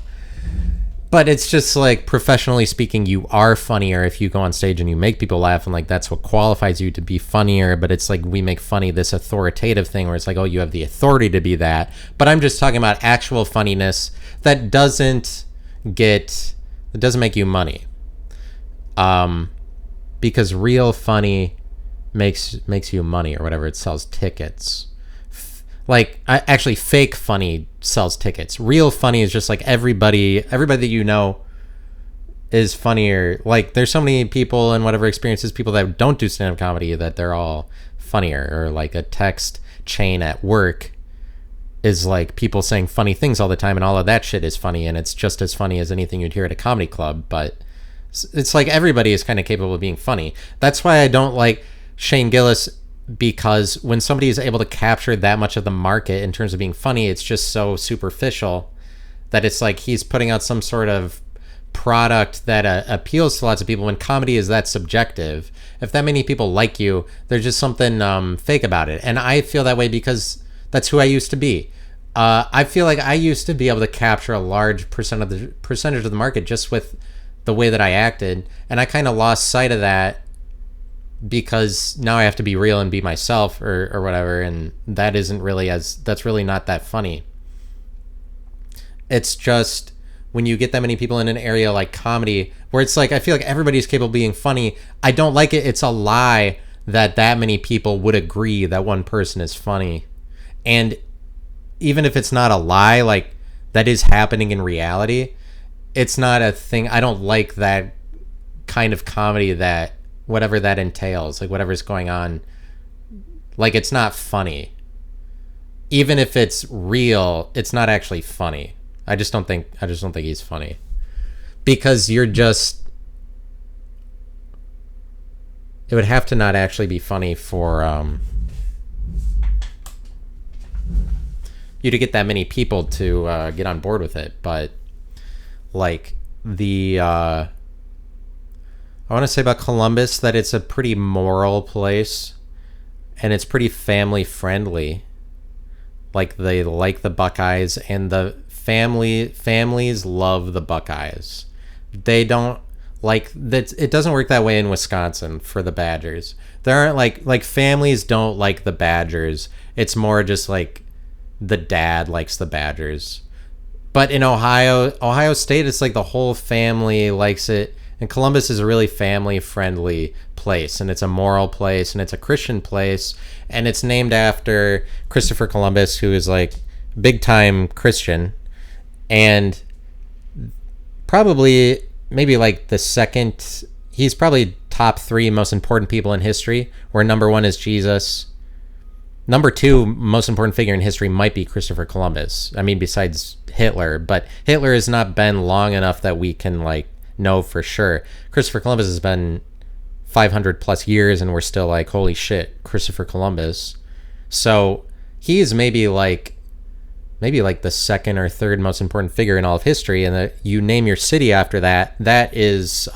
But it's just like, professionally speaking, you are funnier if you go on stage and you make people laugh, and like that's what qualifies you to be funnier. But it's like, we make funny this authoritative thing where it's like, oh, you have the authority to be that. But I'm just talking about actual funniness that doesn't make you money. Because real funny makes you money, or whatever. It sells tickets. Like, actually, fake funny sells tickets. Real funny is just like everybody that you know is funnier. Like, there's so many people and whatever experiences, people that don't do stand-up comedy, that they're all funnier. Or like a text chain at work is like people saying funny things all the time, and all of that shit is funny, and it's just as funny as anything you'd hear at a comedy club. But it's like everybody is kind of capable of being funny. That's why I don't like Shane Gillis, because when somebody is able to capture that much of the market in terms of being funny, it's just so superficial that it's like he's putting out some sort of product that appeals to lots of people, when comedy is that subjective. If that many people like you, there's just something fake about it. And I feel that way because that's who I used to be. I feel like I used to be able to capture a large percentage of the market just with the way that I acted, and I kind of lost sight of that, because now I have to be real and be myself, or whatever, and that's really not that funny. It's just, when you get that many people in an area like comedy, where it's like, I feel like everybody's capable of being funny, I don't like it. It's a lie that many people would agree that one person is funny. And even if it's not a lie, like, that is happening in reality, it's not a thing. I don't like that kind of comedy, that whatever that entails, like whatever's going on, like, it's not funny. even if it's real, it's not actually funny. I just don't think he's funny. Because you're just, it would have to not actually be funny for you to get that many people to get on board with it. But like I want to say about Columbus that it's a pretty moral place and it's pretty family friendly. Like they like the Buckeyes, and the families love the Buckeyes. They don't like that. It doesn't work that way in Wisconsin for the Badgers. There aren't like families don't like the Badgers. It's more just like the dad likes the Badgers. But in Ohio State, it's like the whole family likes it. And Columbus is a really family friendly place, and it's a moral place, and it's a Christian place, and it's named after Christopher Columbus, who is like big time Christian, and probably maybe like the second, he's probably top 3 most important people in history, where number 1 is Jesus. Number 2 most important figure in history might be Christopher Columbus. I mean, besides Hitler, but Hitler has not been long enough that we can like know for sure. Christopher Columbus has been 500 plus years, and we're still like, holy shit, Christopher Columbus. So he is maybe like the second or third most important figure in all of history, and that you name your city after that, that is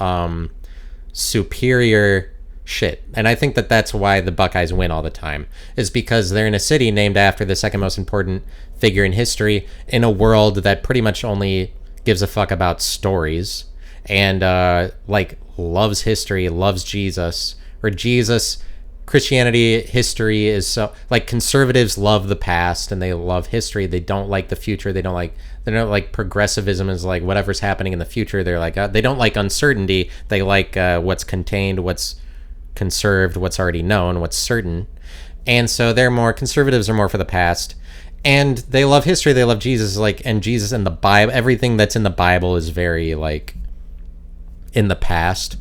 superior shit. And I think that that's why the Buckeyes win all the time, is because they're in a city named after the second most important figure in history in a world that pretty much only gives a fuck about stories and like loves history, loves Jesus, or Jesus. Christianity, history is so like, conservatives love the past and they love history. They don't like the future. They don't like progressivism is like whatever's happening in the future. They're like they don't like uncertainty. They like what's contained, what's conserved, what's already known, what's certain. And so conservatives are more for the past, and they love history. They love Jesus, like, and Jesus and the Bible. Everything that's in the Bible is very like in the past,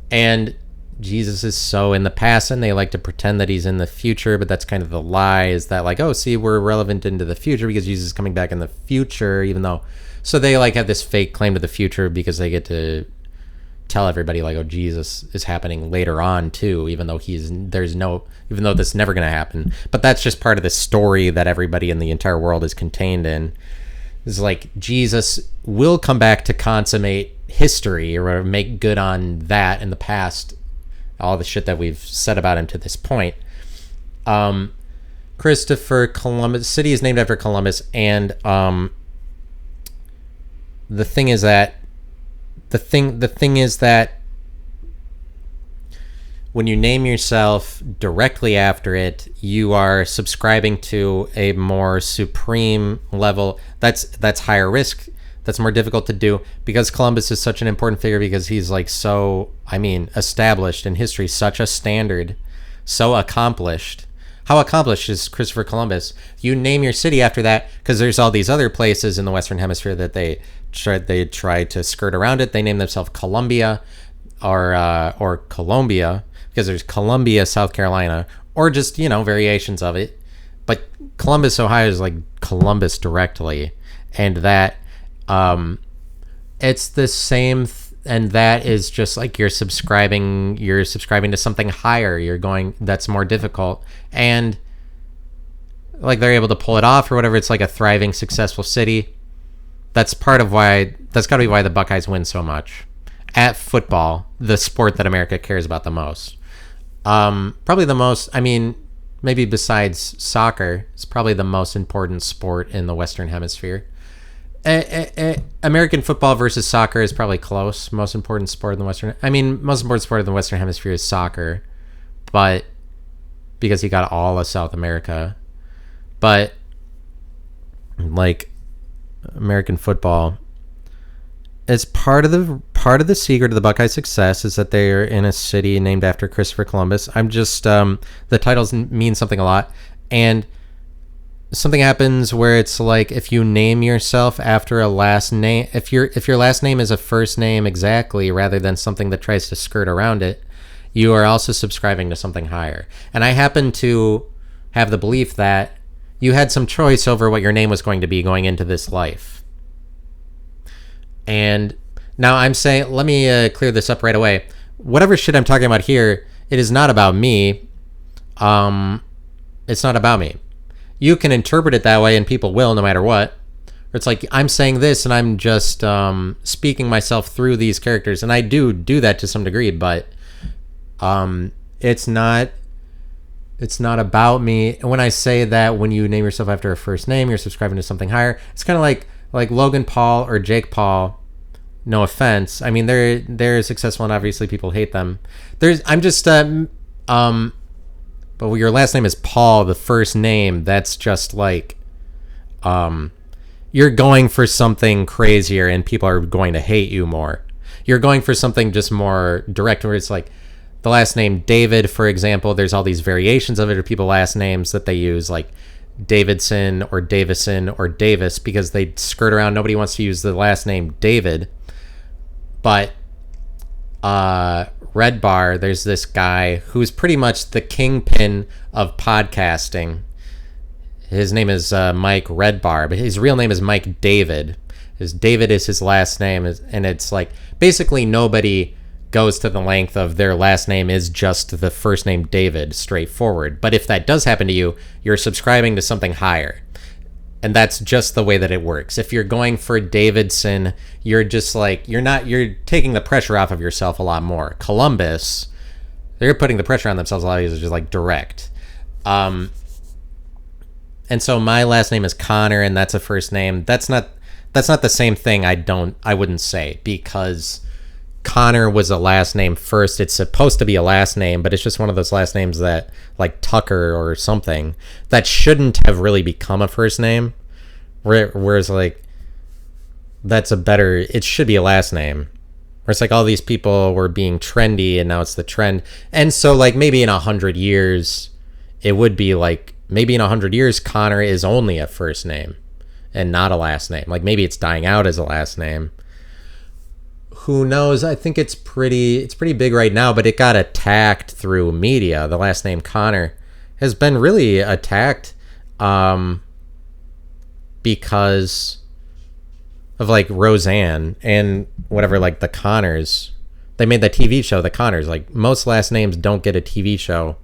and Jesus is so in the past, and they like to pretend that he's in the future, but that's kind of the lie, is that like, oh, see, we're relevant into the future because Jesus is coming back in the future, even though, so they like have this fake claim to the future because they get to tell everybody like, oh, Jesus is happening later on too, even though even though that's never going to happen. But that's just part of the story that everybody in the entire world is contained in. It's like Jesus will come back to consummate history or make good on that in the past, all the shit that we've said about him to this point. Christopher Columbus, city is named after Columbus, and the thing is that when you name yourself directly after it, you are subscribing to a more supreme level. That's higher risk. That's more difficult to do, because Columbus is such an important figure, because he's like so, I mean, established in history, such a standard, so accomplished. How accomplished is Christopher Columbus? You name your city after that, because there's all these other places in the Western Hemisphere that they try to skirt around it. They name themselves Columbia or Columbia, because there's Columbia, South Carolina, or just, variations of it. But Columbus, Ohio is like Columbus directly, and that it's the same and that is just like you're subscribing to something higher. That's more difficult, and like they're able to pull it off or whatever. It's like a thriving, successful city. That's got to be why the Buckeyes win so much at football, the sport that America cares about the most. Probably the most, I mean, maybe besides soccer, it's probably the most important sport in the Western Hemisphere. American football versus soccer is probably close. Most important sport in the most important sport in the Western Hemisphere is soccer, but because you got all of South America. But like American football, it's part of the secret of the Buckeye success is that they're in a city named after Christopher Columbus. I'm just the titles mean something a lot, and something happens where it's like if you name yourself after a last name, if your last name is a first name exactly rather than something that tries to skirt around it, you are also subscribing to something higher. And I happen to have the belief that you had some choice over what your name was going to be going into this life. And now I'm saying, let me clear this up right away. Whatever shit I'm talking about here, it is not about me. It's not about me. You can interpret it that way, and people will, no matter what. It's like, I'm saying this, and I'm just speaking myself through these characters, and I do that to some degree, but it's not about me. And when I say that, when you name yourself after a first name, you're subscribing to something higher. It's kind of like Logan Paul or Jake Paul. No offense. I mean, they're successful, and obviously people hate them. But your last name is Paul, the first name, that's just like, you're going for something crazier and people are going to hate you more. You're going for something just more direct, where it's like the last name David, for example, there's all these variations of it, or people last names that they use, like Davidson or Davison or Davis, because they skirt around. Nobody wants to use the last name David. But Red Bar, there's this guy who's pretty much the kingpin of podcasting. His name is Mike Red Bar, but his real name is Mike David. David is his last name, and it's like basically nobody goes to the length of their last name is just the first name David, straightforward. But if that does happen to you, you're subscribing to something higher. And that's just the way that it works. If you're going for Davidson, you're just like, you're taking the pressure off of yourself a lot more. Columbus, they're putting the pressure on themselves a lot easier, just like direct. And so my last name is Connor, and that's a first name. That's not the same thing. I wouldn't say, because Connor was a last name first. It's supposed to be a last name, but it's just one of those last names that, like Tucker or something, that shouldn't have really become a first name. Whereas like, it should be a last name. Where it's like all these people were being trendy and now it's the trend. And so like maybe in 100 years, it would be like, maybe in 100 years, Connor is only a first name and not a last name. Like maybe it's dying out as a last name. Who knows? I think it's pretty big right now, but it got attacked through media. The last name Connor has been really attacked because of like Roseanne and whatever, like the Connors. They made the TV show, The Connors. Like most last names don't get a TV show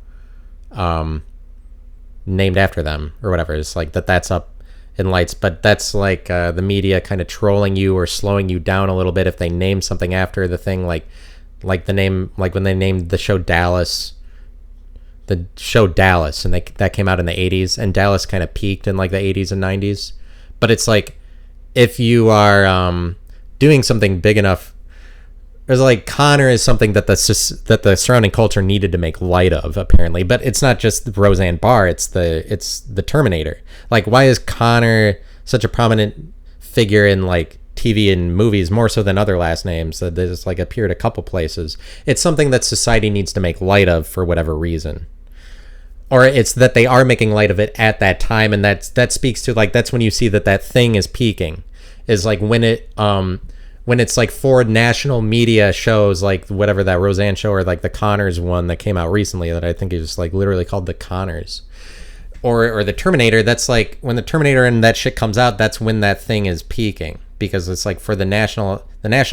named after them or whatever. It's like that's up in lights, but that's like the media kind of trolling you or slowing you down a little bit if they name something after the thing, like the name, like when they named the show Dallas, and that came out in the 80s, and Dallas kind of peaked in like the 80s and 90s. But it's like, if you are doing something big enough, there's like Connor is something that the surrounding culture needed to make light of, apparently. But it's not just Roseanne Barr, it's the Terminator. Like, why is Connor such a prominent figure in like TV and movies, more so than other last names that just like appeared a couple places? It's something that society needs to make light of for whatever reason. Or it's that they are making light of it at that time, and that speaks to like, that's when you see that thing is peaking, is like when it's like for national media shows, like whatever that Roseanne show, or like the Connors one that came out recently that I think is like literally called The Connors, or the Terminator. That's like when the Terminator and that shit comes out, that's when that thing is peaking, because it's like for the national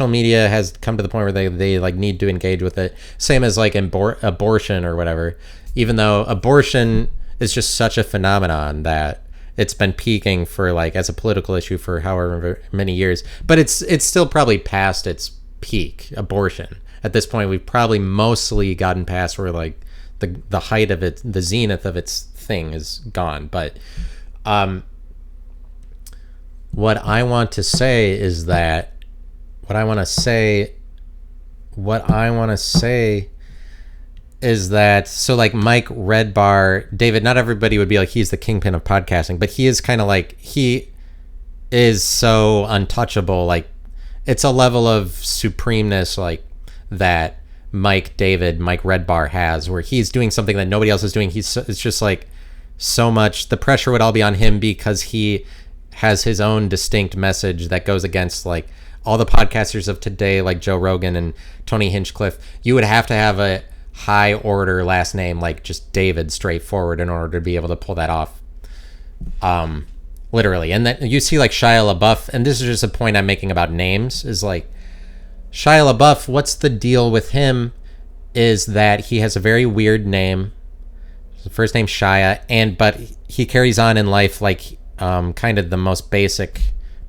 media has come to the point where they like need to engage with it. Same as like abortion or whatever, even though abortion is just such a phenomenon that it's been peaking for like as a political issue for however many years, but it's still probably past its peak. Abortion at this point, we've probably mostly gotten past where like the height of it, the zenith of its thing is gone. But what I want to say is that so like Mike Red Bar, David, not everybody would be like he's the kingpin of podcasting, but he is kind of like, he is so untouchable. Like it's a level of supremeness like that Mike Red Bar has, where he's doing something that nobody else is doing. It's just like so much, the pressure would all be on him because he has his own distinct message that goes against like all the podcasters of today, like Joe Rogan and Tony Hinchcliffe. You would have to have a high order last name like just David, straightforward, in order to be able to pull that off. Literally. And then you see like Shia LaBeouf, and this is just a point I'm making about names, is like Shia LaBeouf, what's the deal with him is that he has a very weird name. His first name Shia, but he carries on in life like kind of the most basic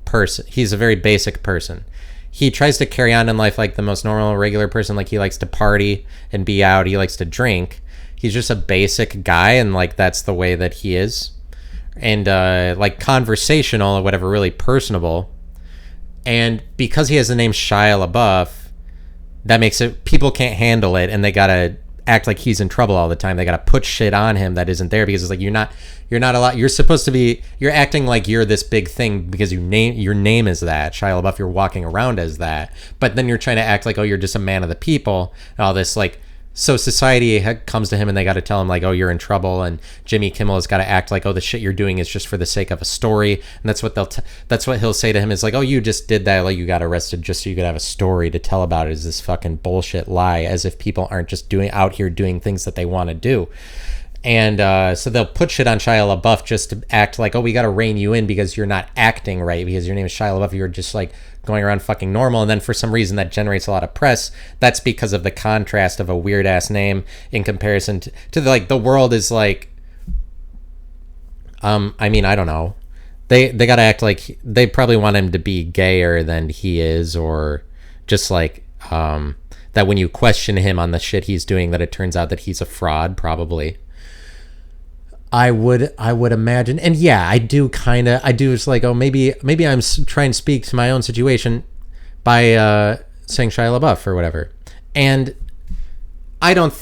person. He's a very basic person. He tries to carry on in life like the most normal, regular person. Like he likes to party and be out. He likes to drink. He's just a basic guy, and like that's the way that he is. And like conversational or whatever, really personable. And because he has the name Shia LaBeouf, that makes it, people can't handle it, and they gotta act like he's in trouble all the time. They gotta put shit on him that isn't there, because it's like you're not allowed. You're supposed to be. You're acting like you're this big thing because your name is that Shia LaBeouf. You're walking around as that, but then you're trying to act like, oh, you're just a man of the people and all this. Like, so society comes to him and they got to tell him like, oh, you're in trouble. And Jimmy Kimmel has got to act like, oh, the shit you're doing is just for the sake of a story. And that's what that's what he'll say to him is like, oh, you just did that, like you got arrested just so you could have a story to tell about it. Is this fucking bullshit lie, as if people aren't just out here doing things that they want to do. And so they'll put shit on Shia LaBeouf just to act like, oh, we got to rein you in because you're not acting right, because your name is Shia LaBeouf. You're just like going around fucking normal. And then for some reason that generates a lot of press. That's because of the contrast of a weird ass name in comparison to like the world is like, I mean, I don't know. They got to act like they probably want him to be gayer than he is, or just like, that when you question him on the shit he's doing, that it turns out that he's a fraud, probably. I would imagine. And yeah, I do it's like, oh, maybe I'm trying to speak to my own situation by saying Shia LaBeouf or whatever. And I don't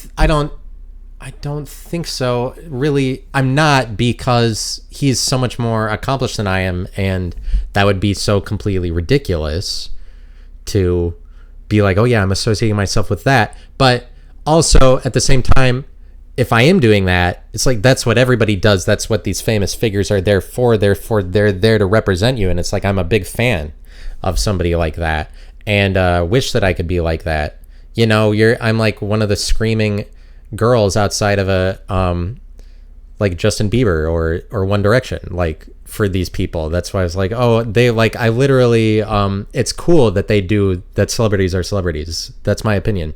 think so. Really, I'm not, because he's so much more accomplished than I am, and that would be so completely ridiculous to be like, oh yeah, I'm associating myself with that. But also at the same time, if I am doing that, it's like that's what everybody does. That's what these famous figures are there for. They're there to represent you. And it's like I'm a big fan of somebody like that, and wish that I could be like that. You know, I'm like one of the screaming girls outside of a like Justin Bieber or One Direction. Like for these people, that's why I was like, oh, they like, I literally it's cool that they do that. Celebrities are celebrities. That's my opinion.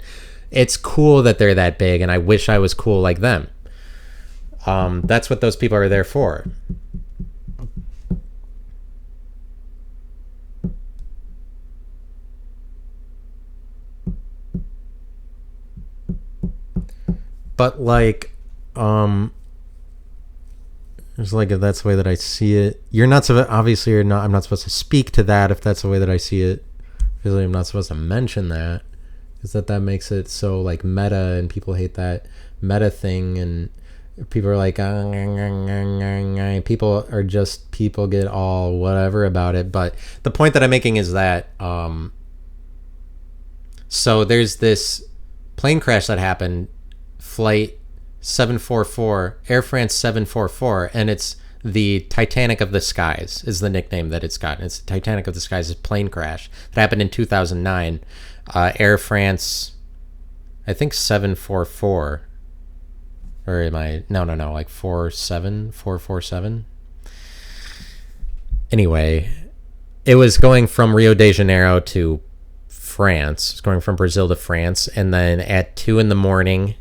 It's cool that they're that big, and I wish I was cool like them. That's what those people are there for. But like, it's like, if that's the way that I see it, you're not so obviously you're not. I'm not supposed to speak to that if that's the way that I see it. Obviously, I'm not supposed to mention that. Is that makes it so like meta, and people hate that meta thing, and people are like, people get all whatever about it. But the point that I'm making is that so there's this plane crash that happened, flight 744, Air France 744, and it's the Titanic of the Skies is the nickname that it's gotten. It's the Titanic of the Skies' plane crash that happened in 2009. Air France, I think 744, or am I? No, like 447. Anyway, it was going from Rio de Janeiro to France. It's going from Brazil to France, and then at 2 a.m,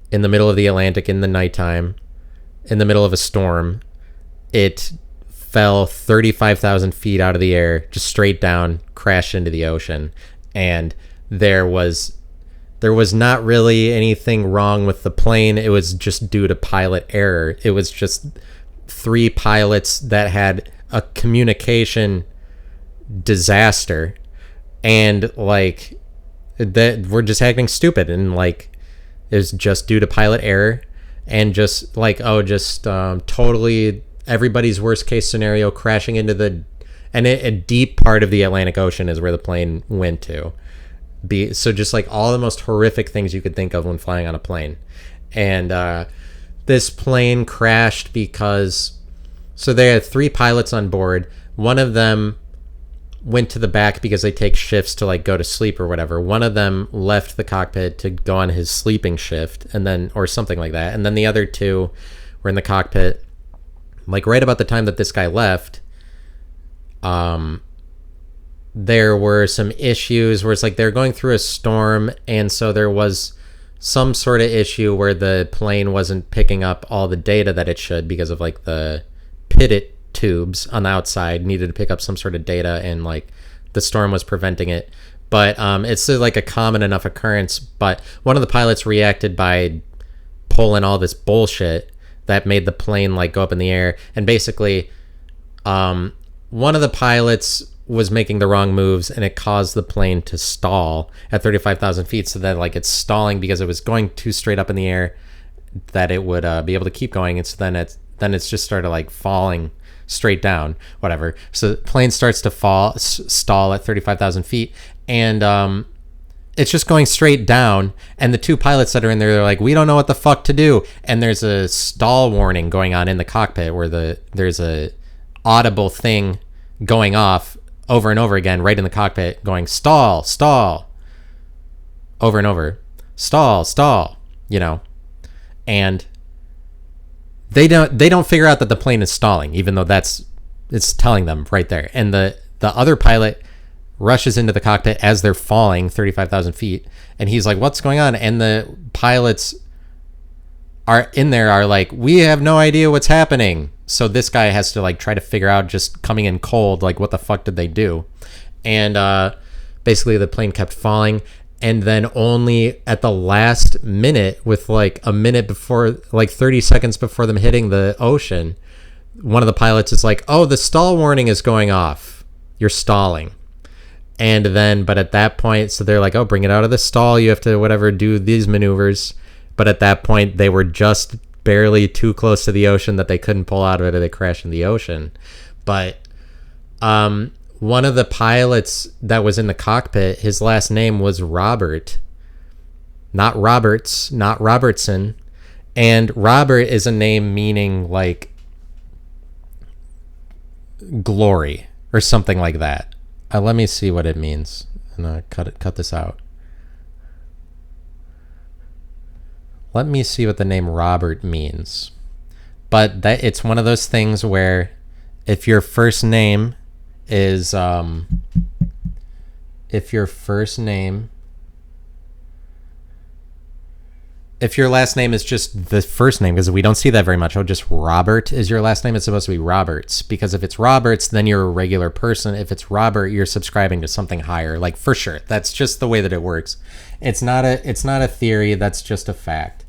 in the middle of the Atlantic, in the nighttime, in the middle of a storm, it fell 35,000 feet out of the air, just straight down, crashed into the ocean. And there was not really anything wrong with the plane. It was just due to pilot error. It was just 3 pilots that had a communication disaster, and like that were just acting stupid, and like it was just due to pilot error, and just like, totally everybody's worst case scenario, crashing into a deep part of the Atlantic Ocean is where the plane went to. So just like all the most horrific things you could think of when flying on a plane. And this plane crashed because, so they had 3 pilots on board. One of them went to the back because they take shifts to like go to sleep or whatever. One of them left the cockpit to go on his sleeping shift, and then, or something like that. And then the other 2 were in the cockpit like right about the time that this guy left, there were some issues where it's like they're going through a storm, and so there was some sort of issue where the plane wasn't picking up all the data that it should because of like the pitot tubes on the outside needed to pick up some sort of data, and like the storm was preventing it. But it's like a common enough occurrence. But one of the pilots reacted by pulling all this bullshit that made the plane like go up in the air. And basically, one of the pilots was making the wrong moves, and it caused the plane to stall at 35,000 feet. So that like it's stalling because it was going too straight up in the air that it would be able to keep going. And so then it's just started like falling straight down, whatever. So the plane starts to stall at 35,000 feet, and it's just going straight down. And the two pilots that are in there, they're like, we don't know what the fuck to do. And there's a stall warning going on in the cockpit where there's a audible thing going off over and over again right in the cockpit, going stall, stall, over and over, stall, stall, and they don't figure out that the plane is stalling, even though it's telling them right there. And the other pilot rushes into the cockpit as they're falling 35,000 feet, and he's like, what's going on? And the pilots are like, we have no idea what's happening. So this guy has to like try to figure out, just coming in cold, like what the fuck did they do? And basically the plane kept falling, and then only at the last minute, with like a minute before, like 30 seconds before them hitting the ocean, one of the pilots is like, oh, the stall warning is going off, you're stalling. And then, but at that point, so they're like, oh, bring it out of the stall, you have to whatever, do these maneuvers. But at that point, they were just barely too close to the ocean that they couldn't pull out of it, or they crashed in the ocean. But one of the pilots that was in the cockpit, his last name was Robert, not Roberts, not Robertson. And Robert is a name meaning like glory or something like that. Let me see what it means, and cut this out. Let me see what the name Robert means. But that it's one of those things where if your first name is if your last name is just the first name, because we don't see that very much. Oh, just Robert is your last name. It's supposed to be Roberts, because if it's Roberts, then you're a regular person. If it's Robert, you're subscribing to something higher. Like, for sure, that's just the way that it works. It's not a theory. That's just a fact.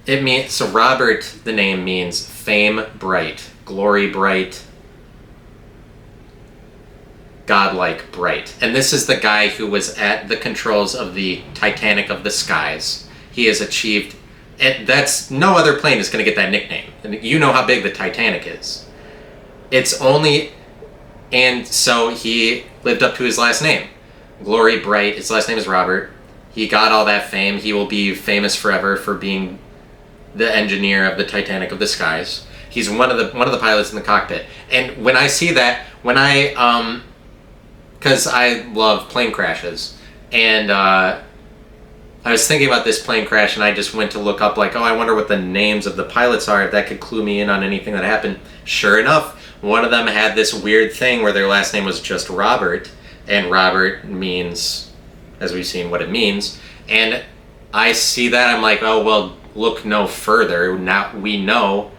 It means, so Robert, the name means fame bright, glory bright, godlike bright. And this is the guy who was at the controls of the Titanic of the skies. He has achieved, and that's, no other plane is going to get that nickname. And you know how big the Titanic is. It's only, and so he lived up to his last name. Glory bright, his last name is Robert. He got all that fame. He will be famous forever for being the engineer of the Titanic of the skies. He's one of the pilots in the cockpit. And when I see that, when I because I love plane crashes, and I was thinking about this plane crash, and I just went to look up, like, oh, I wonder what the names of the pilots are, if that could clue me in on anything that happened. Sure enough, one of them had this weird thing where their last name was just Robert, and Robert means, as we've seen, what it means. And I see that, I'm like, oh, well, look no further. Now we know.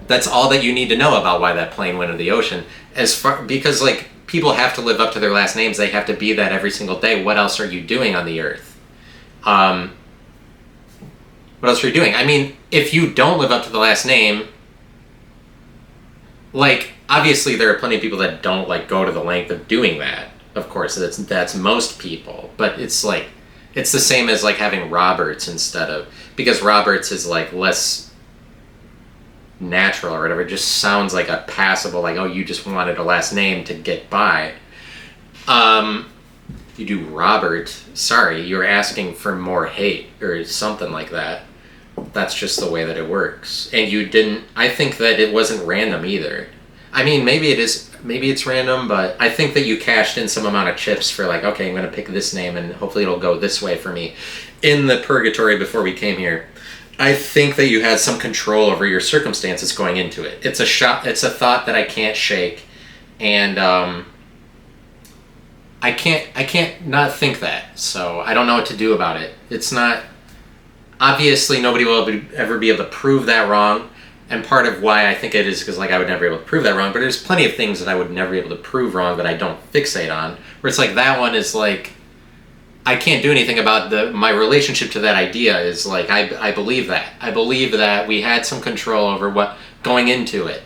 That's all that you need to know about why that plane went into the ocean. Because like, people have to live up to their last names. They have to be that every single day. What else are you doing on the earth? What else are you doing? I mean, if you don't live up to the last name, like, obviously there are plenty of people that don't like go to the length of doing that. Of course, that's most people. But it's like, it's the same as like having Roberts instead of, because Roberts is like less natural or whatever. It just sounds like a passable, like, oh, you just wanted a last name to get by. You do Robert, sorry, you're asking for more hate or something like that. That's just the way that it works. And you didn't, I think that it wasn't random either. I mean, maybe it is, maybe it's random, but I think that you cashed in some amount of chips for like, okay, I'm going to pick this name and hopefully it'll go this way for me in the purgatory before we came here. I think that you had some control over your circumstances going into it. It's a shot. It's a thought that I can't shake, and I can't not think that. So I don't know what to do about it. It's not obviously nobody will ever be able to prove that wrong, and part of why I think it is because like I would never be able to prove that wrong. But there's plenty of things that I would never be able to prove wrong that I don't fixate on. Where it's like that one is like I can't do anything about my relationship to that idea is like I believe that. I believe that we had some control over what going into it.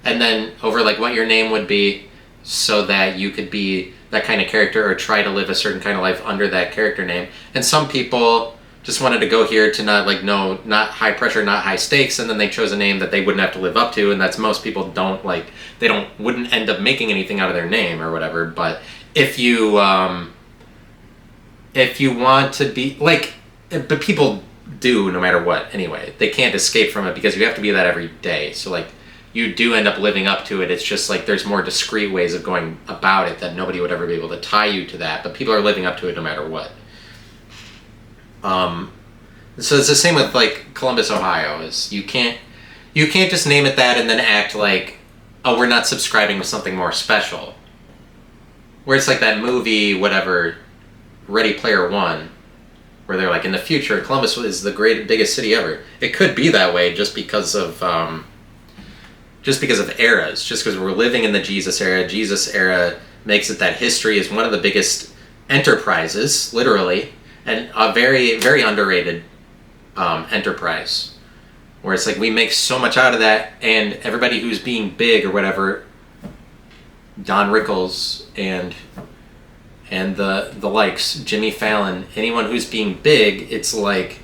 And then over like what your name would be so that you could be that kind of character or try to live a certain kind of life under that character name. And some people just wanted to go here to not high pressure, not high stakes, and then they chose a name that they wouldn't have to live up to, and that's most people wouldn't end up making anything out of their name or whatever. But if you want to be like, but people do no matter what anyway. They can't escape from it because you have to be that every day. So like you do end up living up to it. It's just like there's more discreet ways of going about it that nobody would ever be able to tie you to that. But people are living up to it no matter what. So it's the same with like Columbus, Ohio. Is you can't just name it that and then act like, oh, we're not subscribing to something more special. Where it's like that movie, whatever, Ready Player One, where they're like, in the future, Columbus is the biggest city ever. It could be that way just because of eras, just because we're living in the Jesus era. Jesus era makes it that history is one of the biggest enterprises, literally, and a very, very underrated enterprise. Where it's like we make so much out of that, and everybody who's being big or whatever, Don Rickles and the likes, Jimmy Fallon, anyone who's being big, it's like,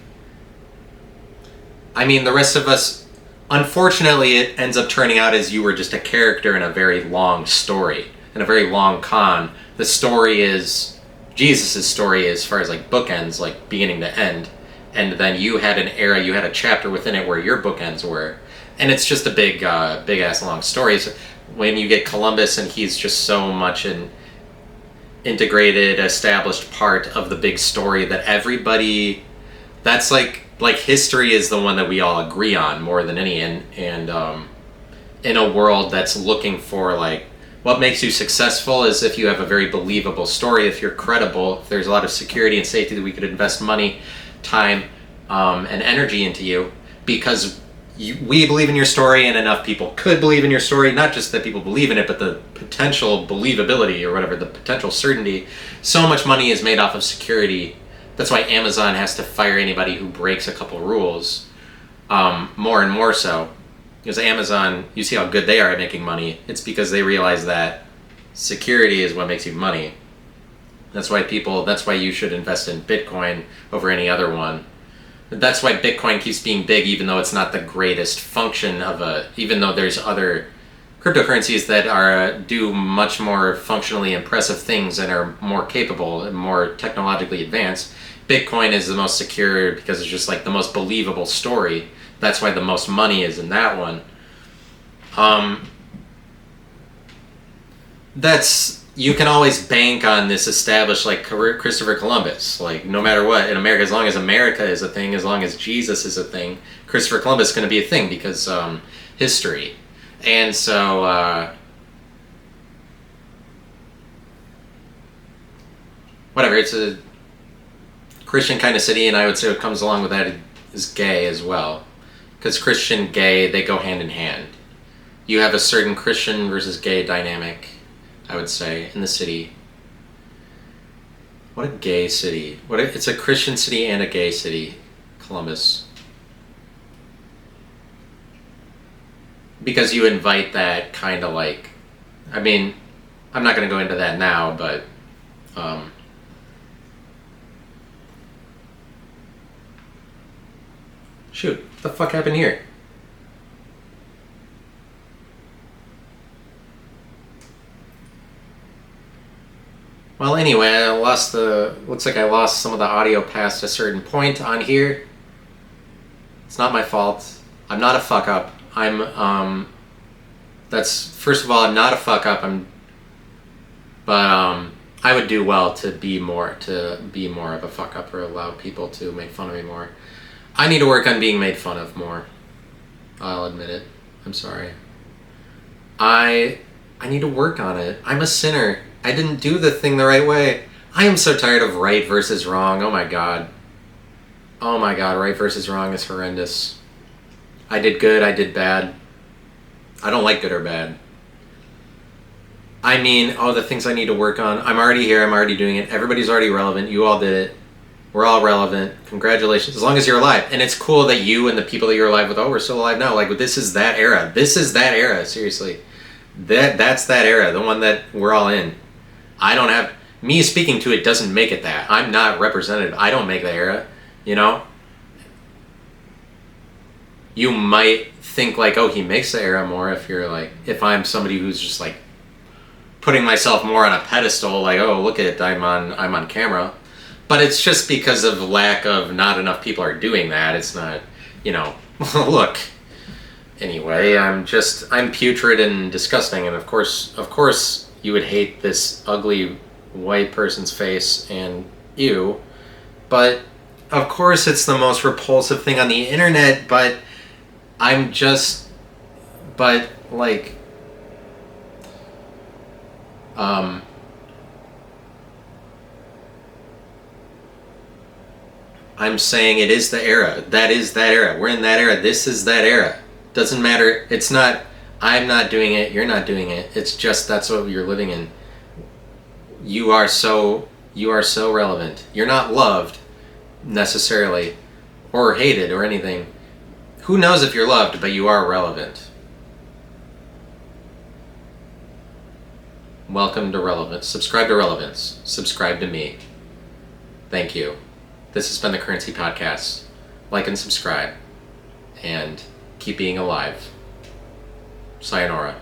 I mean, the rest of us, unfortunately, it ends up turning out as you were just a character in a very long story, in a very long con. The story is, Jesus' story as far as like bookends, like beginning to end, and then you had an era, you had a chapter within it where your bookends were, and it's just a big ass long story. So when you get Columbus and he's just so much an integrated, established part of the big story that everybody, that's like history is the one that we all agree on more than any, and in a world that's looking for like what makes you successful is if you have a very believable story, if you're credible, if there's a lot of security and safety that we could invest money, time, and energy into you, because we believe in your story and enough people could believe in your story, not just that people believe in it, but the potential believability or whatever, the potential certainty. So much money is made off of security. That's why Amazon has to fire anybody who breaks a couple rules, more and more so. Because Amazon, you see how good they are at making money. It's because they realize that security is what makes you money. That's why you should invest in Bitcoin over any other one. That's why Bitcoin keeps being big, even though it's not the greatest function even though there's other cryptocurrencies that do much more functionally impressive things and are more capable and more technologically advanced. Bitcoin is the most secure because it's just like the most believable story. That's why the most money is in that one. You can always bank on this established, like Christopher Columbus, like no matter what in America, as long as America is a thing, as long as Jesus is a thing, Christopher Columbus is going to be a thing because history. And so whatever, it's a Christian kind of city, and I would say what comes along with that is gay as well, because Christian, gay, they go hand in hand. You have a certain Christian versus gay dynamic, I would say, in the city. What a gay city. It's a Christian city and a gay city, Columbus. Because you invite that kind of like, I mean, I'm not going to go into that now, but shoot, what the fuck happened here? Well, anyway, looks like I lost some of the audio past a certain point on here. It's not my fault. I'm not a fuck up. First of all, I'm not a fuck up. But I would do well to be more of a fuck up or allow people to make fun of me more. I need to work on being made fun of more. I'll admit it. I'm sorry. I need to work on it. I'm a sinner. I didn't do the thing the right way. I am so tired of right versus wrong. Oh my god. Oh my god, right versus wrong is horrendous. I did good, I did bad. I don't like good or bad. I mean, the things I need to work on. I'm already here, I'm already doing it. Everybody's already relevant. You all did it. We're all relevant. Congratulations. As long as you're alive. And it's cool that you and the people that you're alive with, we're still alive now. Like, this is that era. This is that era, seriously. That's that era, the one that we're all in. I don't have... Me speaking to it doesn't make it that. I'm not representative. I don't make the era, you know? You might think, like, he makes the era more if you're, like... If I'm somebody who's just, like, putting myself more on a pedestal, like, look at it, I'm on camera. But it's just because of not enough people are doing that. It's not, look. Anyway, I'm putrid and disgusting, and of course you would hate this ugly white person's face and you, but of course it's the most repulsive thing on the internet, but I'm saying it is the era. That is that era. We're in that era. This is that era. Doesn't matter. It's not, I'm not doing it, you're not doing it. It's just that's what you're living in. You are so relevant. You're not loved, necessarily, or hated, or anything. Who knows if you're loved, but you are relevant. Welcome to Relevance. Subscribe to Relevance. Subscribe to me. Thank you. This has been the Currency Podcast. Like and subscribe. And keep being alive. Sayonara.